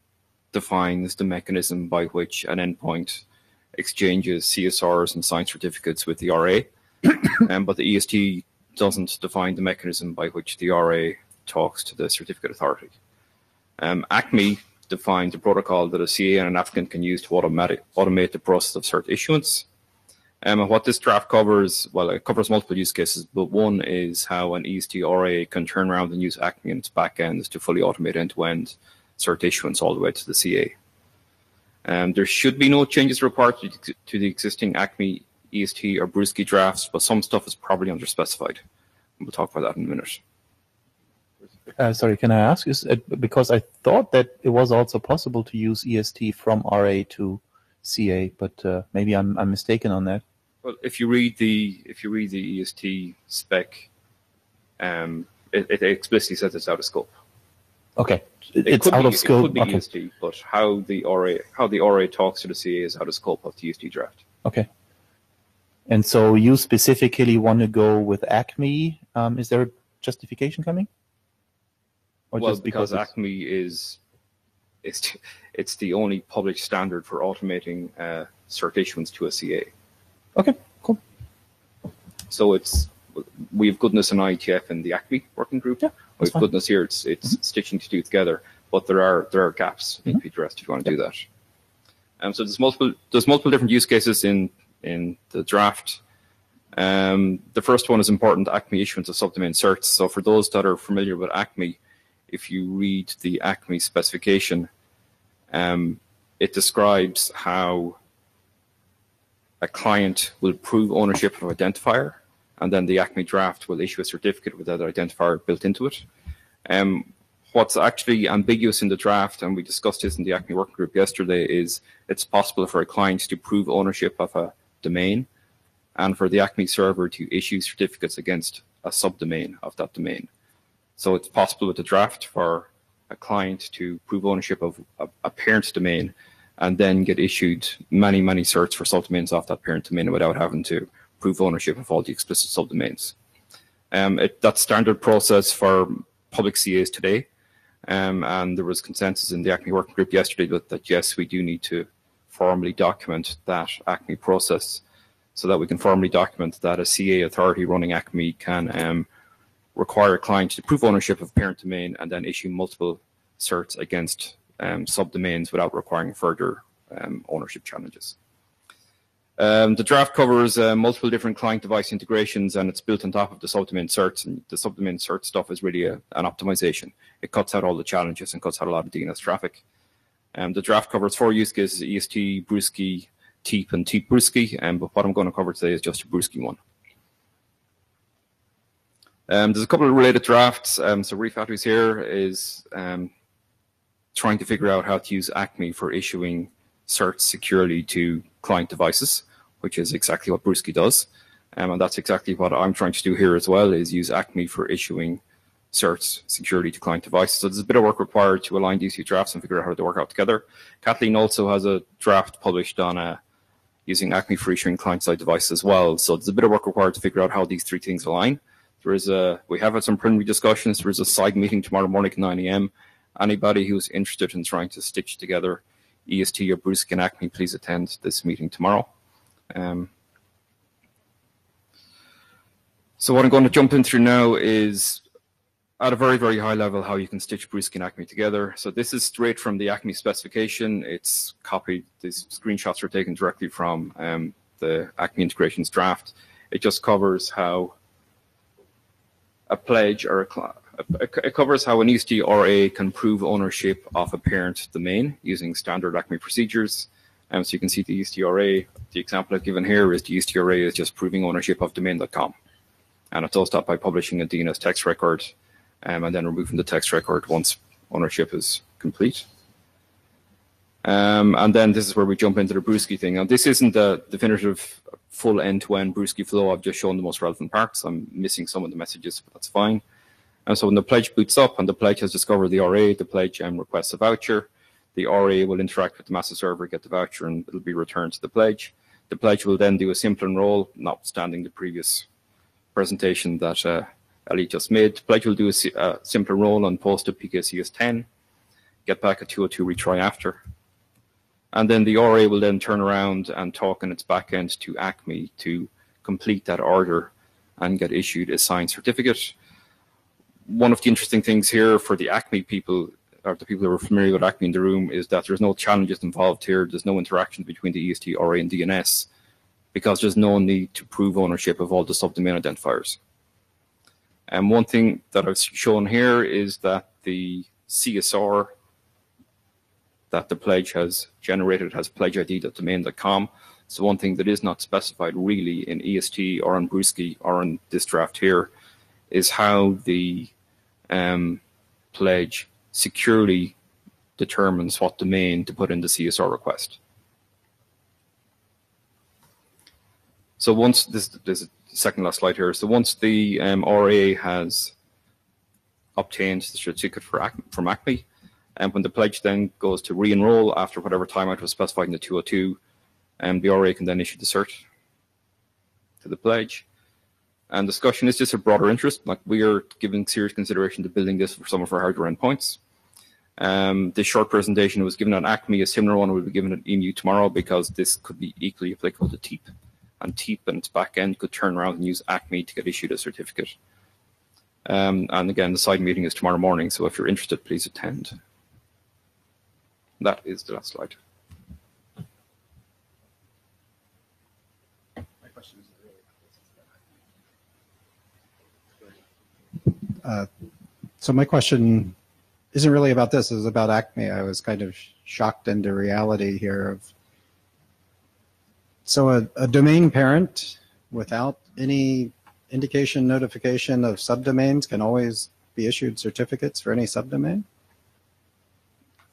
defines the mechanism by which an endpoint exchanges CSRs and signed certificates with the RA, but the EST doesn't define the mechanism by which the RA talks to the certificate authority. ACME defines a protocol that a CA and an applicant can use to automate the process of cert issuance. And what this draft covers, well, it covers multiple use cases, but one is how an EST RA can turn around and use ACME in its backends to fully automate end-to-end cert issuance all the way to the CA. There should be no changes required to the existing ACME, EST, or Brusky drafts, but some stuff is probably underspecified. We'll talk about that in a minute. Sorry, can I ask? Because I thought that it was also possible to use EST from RA to CA, but maybe I'm mistaken on that. Well, if you read the EST spec, it explicitly says it's out of scope. Okay, it's out of scope. It could be okay. EST, but how the RA talks to the CA is out of scope of the EST draft. Okay. And so you specifically want to go with ACME. Is there a justification coming? Or well, just because ACME it's the only published standard for automating cert issuance to a CA. Okay, cool. So we have goodness in IETF in the ACME working group. Yeah, we have goodness here. It's stitching to do together, but there are gaps need to be addressed if you want to do that. So there's multiple different use cases in the draft. The first one is important: ACME issuance of subdomain certs. So for those that are familiar with ACME, if you read the ACME specification, it describes how a client will prove ownership of an identifier, and then the ACME draft will issue a certificate with that identifier built into it. What's actually ambiguous in the draft, and we discussed this in the ACME working group yesterday, is it's possible for a client to prove ownership of a domain and for the ACME server to issue certificates against a subdomain of that domain. So it's possible with the draft for a client to prove ownership of a parent domain and then get issued many certs for subdomains off that parent domain without having to prove ownership of all the explicit subdomains. That's standard process for public CAs today. And there was consensus in the ACME working group yesterday that yes, we do need to formally document that ACME process so that we can formally document that a CA authority running ACME can require a client to prove ownership of parent domain and then issue multiple certs against subdomains without requiring further ownership challenges. The draft covers multiple different client device integrations, and it's built on top of the subdomain certs, and the subdomain cert stuff is really an optimization. It cuts out all the challenges and cuts out a lot of DNS traffic. The draft covers 4 use cases: EST, Brewski, TEEP, and TEEP Brewski. But what I'm going to cover today is just a Brewski one. There's a couple of related drafts. So Refactories here is trying to figure out how to use Acme for issuing certs securely to client devices, which is exactly what Brewski does. And that's exactly what I'm trying to do here as well, is use Acme for issuing certs securely to client devices. So there's a bit of work required to align these two drafts and figure out how they work out together. Kathleen also has a draft published on using Acme for issuing client-side devices as well. So there's a bit of work required to figure out how these 3 things align. We have had some preliminary discussions. There is a side meeting tomorrow morning at 9 a.m. Anybody who's interested in trying to stitch together EST or Brewski and Acme, please attend this meeting tomorrow. So what I'm going to jump in through now is, at a very, very high level, how you can stitch Brewski and Acme together. So this is straight from the Acme specification. It's copied. These screenshots are taken directly from the Acme integrations draft. It just covers how a pledge or it covers how an EST RA can prove ownership of a parent domain using standard Acme procedures. So you can see the EST RA. The example I've given here is the EST RA is just proving ownership of domain.com. And it does that by publishing a DNS text record and then removing the text record once ownership is complete. And then this is where we jump into the Brewski thing. Now, this isn't the definitive full end-to-end Brewski flow. I've just shown the most relevant parts. I'm missing some of the messages, but that's fine. And so when the pledge boots up and the pledge has discovered the RA, the pledge requests a voucher. The RA will interact with the master server, get the voucher, and it'll be returned to the pledge. The pledge will then do a simple enroll, notwithstanding the previous presentation that Ellie just made. The pledge will do a simple enroll and post to PKCS10, get back a 202 retry after. And then the RA will then turn around and talk in its backend to Acme to complete that order and get issued a signed certificate. One of the interesting things here for the Acme people, or the people who are familiar with Acme in the room, is that there's no challenges involved here. There's no interaction between the EST, RA, and DNS, because there's no need to prove ownership of all the subdomain identifiers. And one thing that I've shown here is that the CSR that the pledge has generated has pledgeid.domain.com. So one thing that is not specified really in EST or on Brewski or on this draft here is how the pledge securely determines what domain to put in the CSR request. So once there's a second last slide here. So once the RA has obtained the certificate from Acme, and when the pledge then goes to re-enroll after whatever timeout was specified in the 202, the RA can then issue the cert to the pledge. And discussion is just a broader interest. Like, we are giving serious consideration to building this for some of our hardware endpoints. This short presentation was given at Acme. A similar one will be given at EMU tomorrow, because this could be equally applicable to TEEP. And TEEP and its backend could turn around and use Acme to get issued a certificate. And again, the side meeting is tomorrow morning, so if you're interested, please attend. That is the last slide. So my question isn't really about this, it's about Acme. I was kind of shocked into reality here. So a domain parent without any indication, notification of subdomains can always be issued certificates for any subdomain?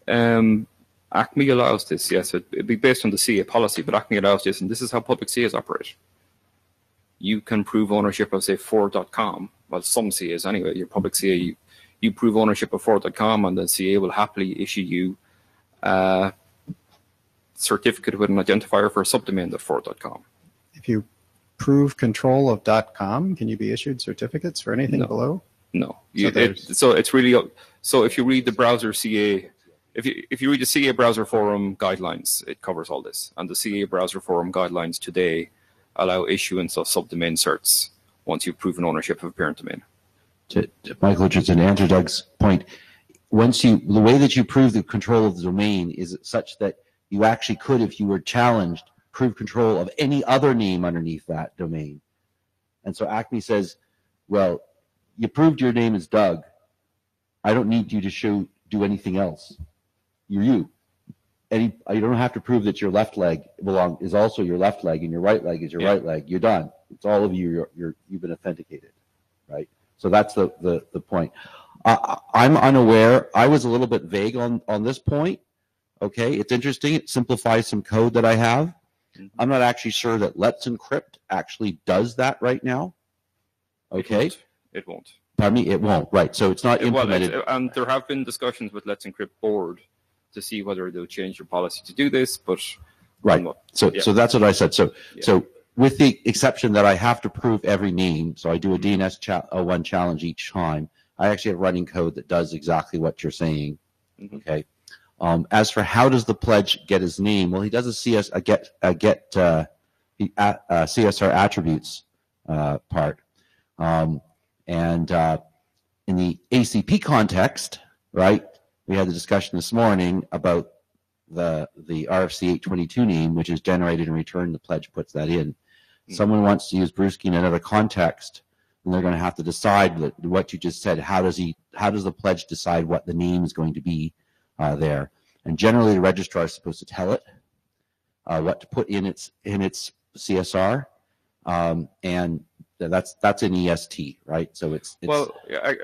Acme allows this, yes. It'd be based on the CA policy, but Acme allows this, and this is how public CAs operate. You can prove ownership of, say, 4.com. Well, some CAs anyway. Your public CA, you prove ownership of 4.com, and the CA will happily issue you a certificate with an identifier for a subdomain of 4.com. If you prove control of .com, can you be issued certificates for anything below? No. So it's really, so if you read the browser CA, if you read the CA browser forum guidelines, it covers all this. And the CA browser forum guidelines today allow issuance of subdomain certs once you've proven ownership of a parent domain. Michael, just to answer Doug's point, the way that you prove the control of the domain is such that you actually could, if you were challenged, prove control of any other name underneath that domain. And so Acme says, well, you proved your name is Doug. I don't need you to do anything else. You're you. you don't have to prove that your left leg is also your left leg and your right leg is your right leg. You're done. It's all of you. You've been authenticated, right? So that's the point. I'm unaware. I was a little bit vague on this point. Okay, it's interesting. It simplifies some code that I have. I'm not actually sure that Let's Encrypt actually does that right now. Okay. It won't. Pardon me? It won't. Right. So it's not implemented. And there have been discussions with Let's Encrypt board to see whether they'll change their policy to do this, but right. So that's what I said. So with the exception that I have to prove every name, so I do a DNS-01 challenge each time. I actually have running code that does exactly what you're saying. Okay. As for how does the pledge get his name? Well, he does a CSR attributes part. And in the ACP context, right, we had the discussion this morning about the RFC 822 name, which is generated and returned. The pledge puts that in. Someone wants to use Brewski in another context, and they're going to have to decide what you just said. How does the pledge decide what the name is going to be there? And generally, the registrar is supposed to tell it what to put in its CSR, and that's an EST, right? So it's well, I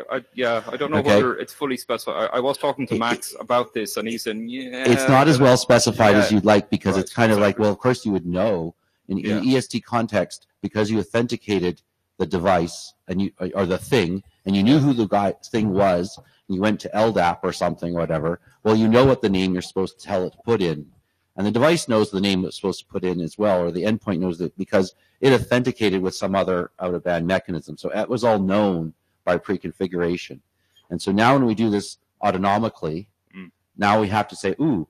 don't know whether it's fully specified. I was talking to Max about this, and he said, it's not as well specified as you'd like, because it's kind of like, well, of course you would know in the EST context, because you authenticated the device or the thing, and you knew who the thing was, and you went to LDAP or something, or whatever. Well, you know what the name you're supposed to tell it to put in. And the device knows the name it's supposed to put in as well, or the endpoint knows it, because it authenticated with some other out-of-band mechanism. So it was all known by pre-configuration. And so now when we do this autonomically, now we have to say, ooh,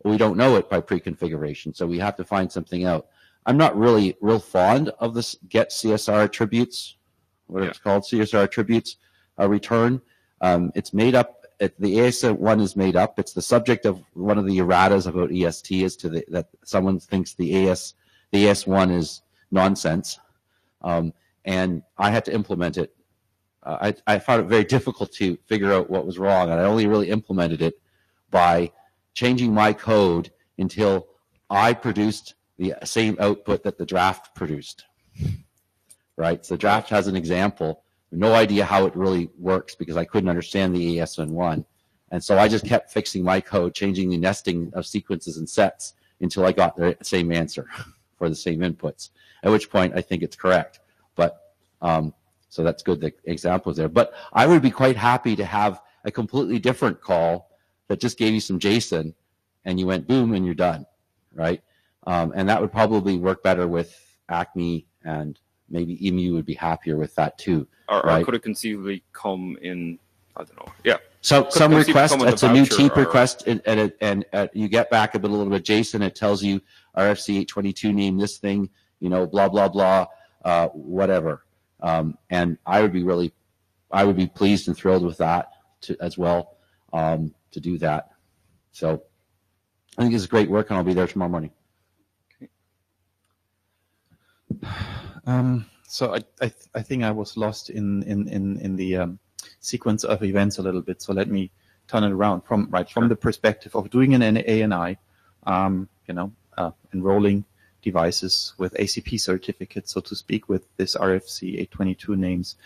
we don't know it by pre-configuration, so we have to find something out. I'm not really real fond of this get CSR attributes, what it's called, CSR attributes return. It's made up. The AS1 is made up. It's the subject of one of the erratas about EST is that someone thinks the AS1 is nonsense, and I had to implement it. I found it very difficult to figure out what was wrong, and I only really implemented it by changing my code until I produced the same output that the draft produced. Right? So the draft has an example. No idea how it really works because I couldn't understand the ASN1. And so I just kept fixing my code, changing the nesting of sequences and sets until I got the same answer for the same inputs, at which point I think it's correct. But so that's good, the example is there. But I would be quite happy to have a completely different call that just gave you some JSON and you went boom and you're done, right? And that would probably work better with Acme, and maybe EMU would be happier with that too. Or right? could it conceivably come in, I don't know, yeah. So some request, it's a new TEEP request, and you get back a little bit JSON, it tells you RFC 822 name this thing, blah, blah, blah, whatever. And I would be pleased and thrilled with that as well, to do that. So I think it's great work, and I'll be there tomorrow morning. So I think I was lost in the sequence of events a little bit. So let me turn it around from the perspective of doing an ANI, enrolling devices with ACP certificates, so to speak, with this RFC 822 names.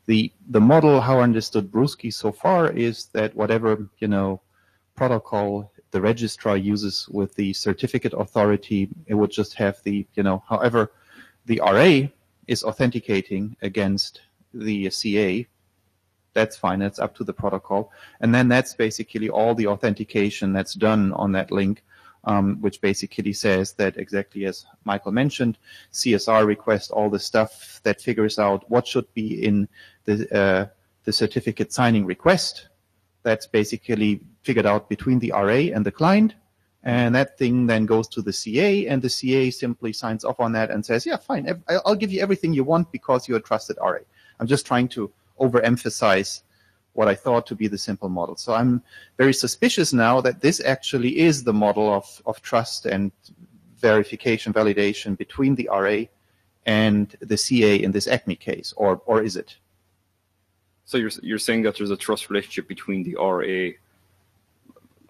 The model, how I understood Brewski so far, is that whatever protocol the registrar uses with the certificate authority, it would just have the however the RA is authenticating against the CA. That's fine. That's up to the protocol. And then that's basically all the authentication that's done on that link, which basically says that, exactly as Michael mentioned, CSR requests all the stuff that figures out what should be in the certificate signing request. That's basically figured out between the RA and the client. And that thing then goes to the CA, and the CA simply signs off on that and says, yeah, fine, I'll give you everything you want because you're a trusted RA. I'm just trying to overemphasize what I thought to be the simple model. So I'm very suspicious now that this actually is the model of trust and verification, validation between the RA and the CA in this Acme case, or is it? So you're saying that there's a trust relationship between the RA,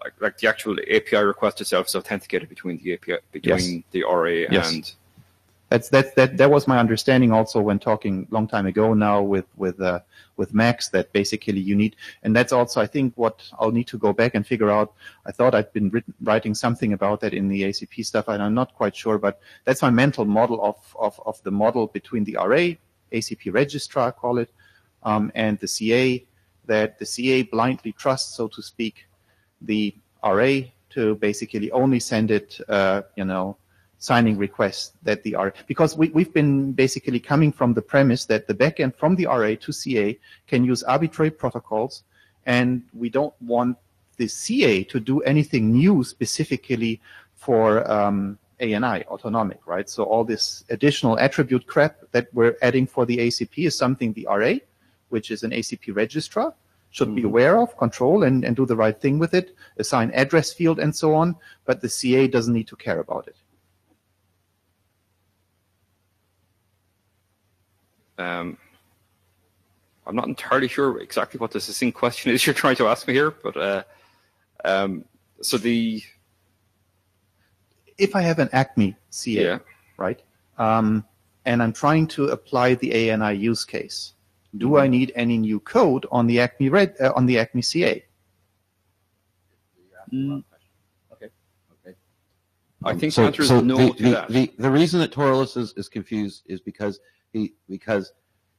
like the actual API request itself is authenticated between the API the RA Yes. and. That was my understanding also when talking long time ago now with Max, that basically you need, and that's also I think what I'll need to go back and figure out. I thought I'd been writing something about that in the ACP stuff, and I'm not quite sure, but that's my mental model of the model between the RA, ACP registrar, call it, and the CA, that the CA blindly trusts, so to speak, the RA to basically only send it, signing requests that the RA, because we've been basically coming from the premise that the backend from the RA to CA can use arbitrary protocols, and we don't want the CA to do anything new specifically for ANI, autonomic, right? So all this additional attribute crap that we're adding for the ACP is something the RA, which is an ACP registrar, should be aware of, control, and do the right thing with it, assign address field and so on, but the CA doesn't need to care about it. I'm not entirely sure exactly what the succinct question is you're trying to ask me here, but if I have an ACME CA, right, and I'm trying to apply the ANI use case, do I need any new code on the ACME CA? Okay. I think the answer is no to that. The reason that Torlis is confused is because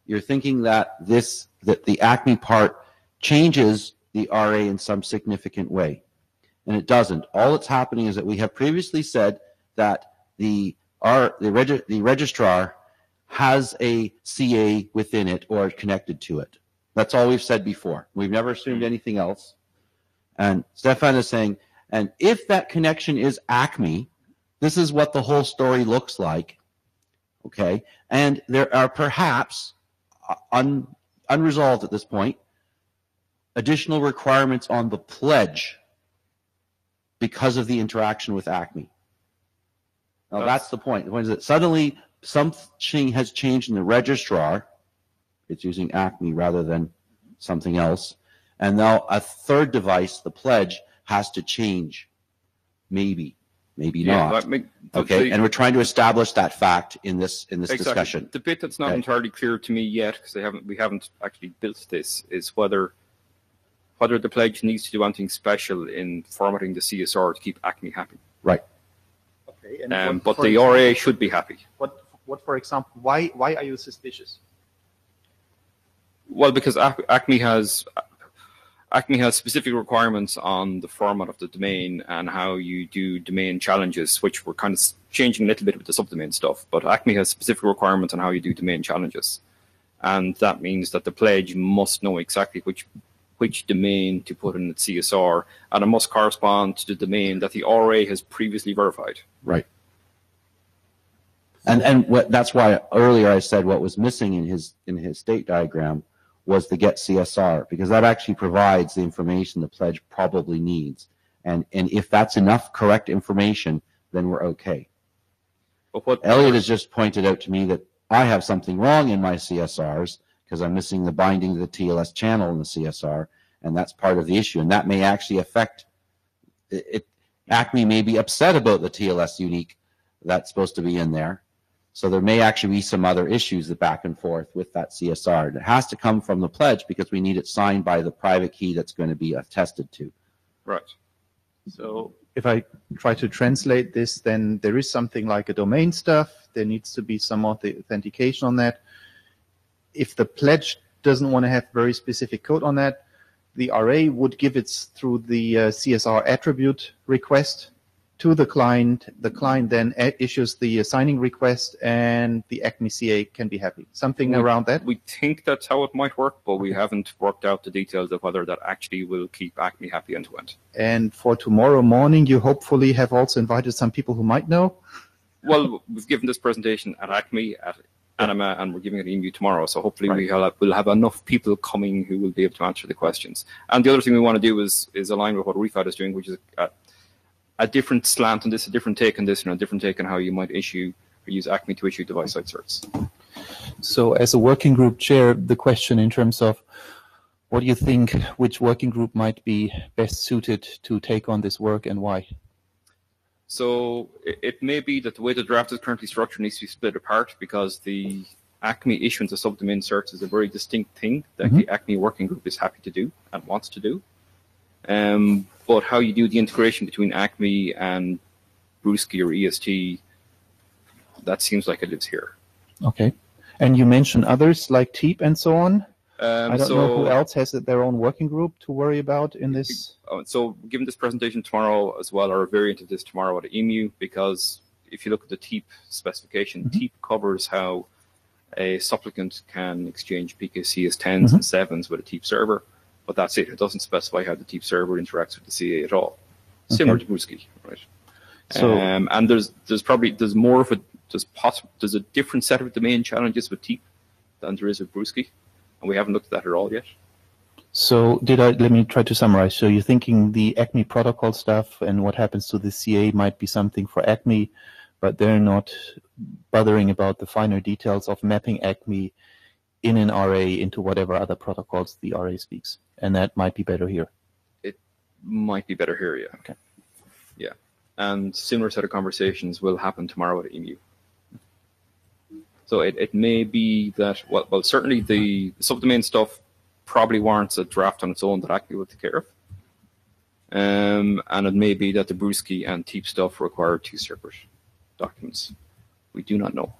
you're thinking that the ACME part changes the RA in some significant way, and it doesn't. All that's happening is that we have previously said that the registrar has a CA within it or connected to it. That's all we've said before. We've never assumed anything else. And Stefan is saying, and if that connection is ACME, this is what the whole story looks like. Okay, and there are perhaps unresolved at this point additional requirements on the pledge because of the interaction with ACME. Now that's the point. When is it suddenly something has changed in the registrar? It's using ACME rather than something else, and now a third device, the pledge, has to change. Maybe not. Okay, and we're trying to establish that fact in this discussion. The bit that's not entirely clear to me yet, because we haven't actually built this, is whether the pledge needs to do anything special in formatting the CSR to keep ACME happy. Right. Okay. But the RA should be happy. What, for example, why are you suspicious? Well, because ACME has specific requirements on the format of the domain and how you do domain challenges, which we're kind of changing a little bit with the subdomain stuff. But ACME has specific requirements on how you do domain challenges. And that means that the pledge must know exactly which domain to put in its CSR, and it must correspond to the domain that the RA has previously verified. Right. And that's why earlier I said what was missing in his state diagram was the get CSR, because that actually provides the information the pledge probably needs. And if that's enough correct information, then we're okay. But what Elliot has just pointed out to me that I have something wrong in my CSRs because I'm missing the binding to the TLS channel in the CSR, and that's part of the issue. And that may actually affect it. ACME may be upset about the TLS unique that's supposed to be in there. So there may actually be some other issues that back and forth with that CSR. And it has to come from the pledge because we need it signed by the private key that's going to be attested to. Right. So if I try to translate this, then there is something like a domain stuff. There needs to be some authentication on that. If the pledge doesn't want to have very specific code on that, the RA would give it through the CSR attribute request to the client. The client then issues the signing request, and the ACME CA can be happy. Something around that? We think that's how it might work, but we haven't worked out the details of whether that actually will keep ACME happy end to end. And for tomorrow morning, you hopefully have also invited some people who might know? Well, we've given this presentation at ACME, at Anima, and we're giving it at EMU tomorrow, so hopefully we'll have enough people coming who will be able to answer the questions. And the other thing we want to do is align with what REFAT is doing, which is a different slant on this, a different take on this, and a different take on how you might issue or use ACME to issue device-side certs. So as a working group chair, the question in terms of What do you think, which working group might be best suited to take on this work and why? So it may be that the way the draft is currently structured needs to be split apart, because the ACME issuance of subdomain certs is a very distinct thing that the ACME working group is happy to do and wants to do. But how you do the integration between ACME and Brusky or EST, that seems like it lives here. Okay. And you mentioned others like TEEP and so on. I don't know who else has their own working group to worry about in this. So given this presentation tomorrow as well, or a variant of this tomorrow at EMU, because if you look at the TEEP specification, TEEP covers how a supplicant can exchange PKCS 10s and 7s with a TEEP server, but that's it. It doesn't specify how the TEEP server interacts with the CA at all. Similar to Brusky, right? So, and there's more of a there's a different set of domain challenges with TEEP than there is with Brusky, and we haven't looked at that at all yet. So let me try to summarize. So you're thinking the ACME protocol stuff and what happens to the CA might be something for ACME, but they're not bothering about the finer details of mapping ACME in an RA into whatever other protocols the RA speaks. And that might be better here. It might be better here, yeah. Okay. Yeah. And similar set of conversations will happen tomorrow at EMU. So it may be that, well, certainly the subdomain stuff probably warrants a draft on its own that ACME will take care of. And it may be that the Brusky and TEEP stuff require two separate documents. We do not know.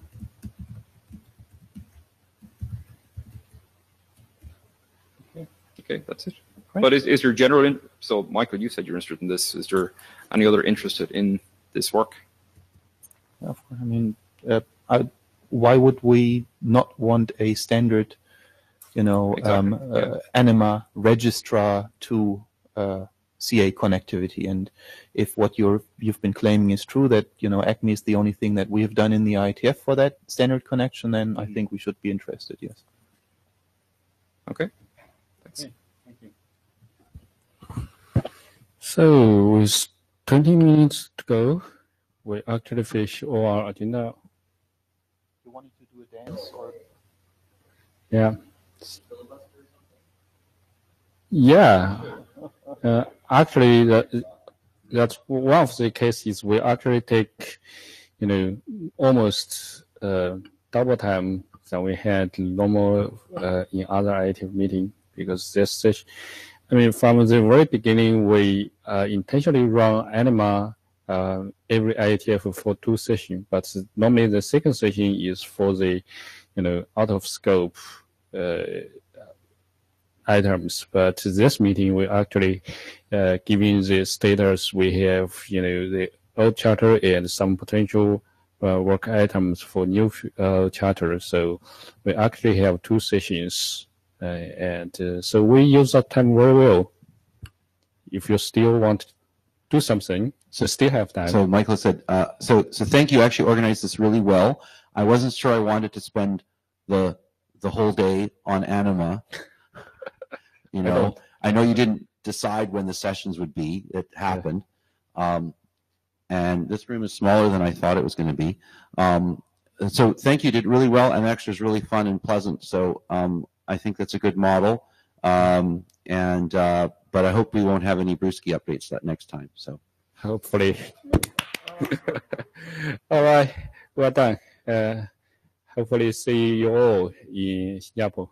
Okay, that's it. Right. But is there general, so Michael, you said you're interested in this. Is there any other interested in this work? Of course. I mean, why would we not want a standard, Anima registrar to CA connectivity? And if what you've been claiming is true, that ACME is the only thing that we have done in the IETF for that standard connection, then I think we should be interested. Yes. Okay. Thanks. Okay. Thank you. So with 20 minutes to go, we actually finish all our agenda. You wanted to do a dance or? Yeah. Yeah. Actually, that's one of the cases we actually take, almost double time than we had normal in other IETF meeting, because this session, from the very beginning, we intentionally run Anima every IETF for 2 sessions, but normally the second session is for the, out of scope items. But this meeting, we actually, given the status, we have, the old charter and some potential work items for new charter. So we actually have 2 sessions. So we use that time very well. If you still want to do something, so still have time. So Michael said, so thank you. Actually organized this really well. I wasn't sure I wanted to spend the whole day on Anima. I know you didn't decide when the sessions would be. It happened. And this room is smaller than I thought it was going to be. So thank you. You did really well, and actually it was really fun and pleasant. So I think that's a good model. But I hope we won't have any Brusky updates that next time. So hopefully. All right. Well done. Hopefully see you all in Singapore.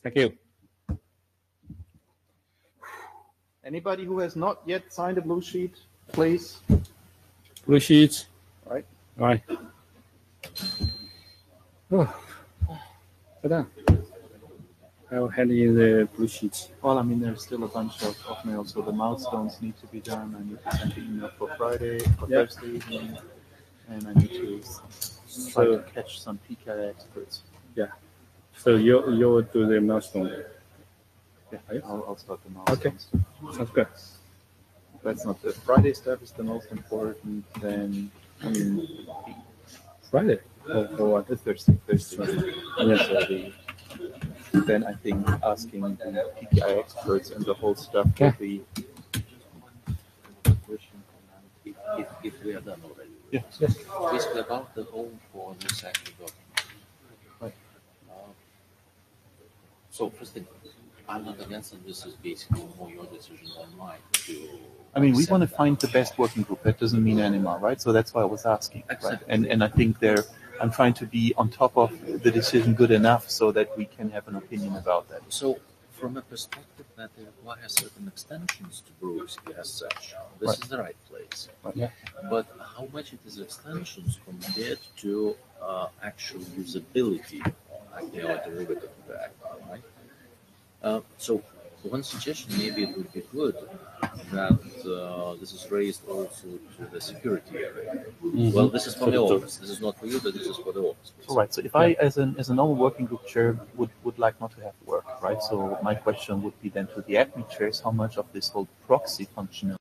Thank you. Anybody who has not yet signed a blue sheet, please. Blue sheets. All right. All right. Oh. Well done. I'll hand in the blue sheets. Well, there's still a bunch of mails, so the milestones need to be done. I need to send the email for Friday, for Thursday evening, and I need to try to catch some PKI experts. Yeah. So you'll do the milestone. Yeah, I'll start the milestones. Okay. Sounds good. That's not the Friday stuff is the most important. Then Friday. For what? Thursday. Yeah. Then I think asking the PKI experts and the whole stuff will be. If we are done already. Yes. Basically about the whole for the second document. Right. So first thing, I'm not against it. This is basically more your decision than mine. I mean, we want to find the best working group. That doesn't mean Anima, right? So that's why I was asking, right? And I think I'm trying to be on top of the decision good enough so that we can have an opinion about that. So, from a perspective that they require certain extensions to Brewski as such, this is the right place. Right. Yeah. But how much it is extensions compared to actual usability, like they are derivative of that, right? So, one suggestion, maybe it would be good that this is raised also to the security area. Mhm. Well, this is for For the the office. This is not for you, but this is for the office. All right. So if I, as a normal working group chair, would like not to have work, right? So my question would be then to the admin chairs, how much of this whole proxy functionality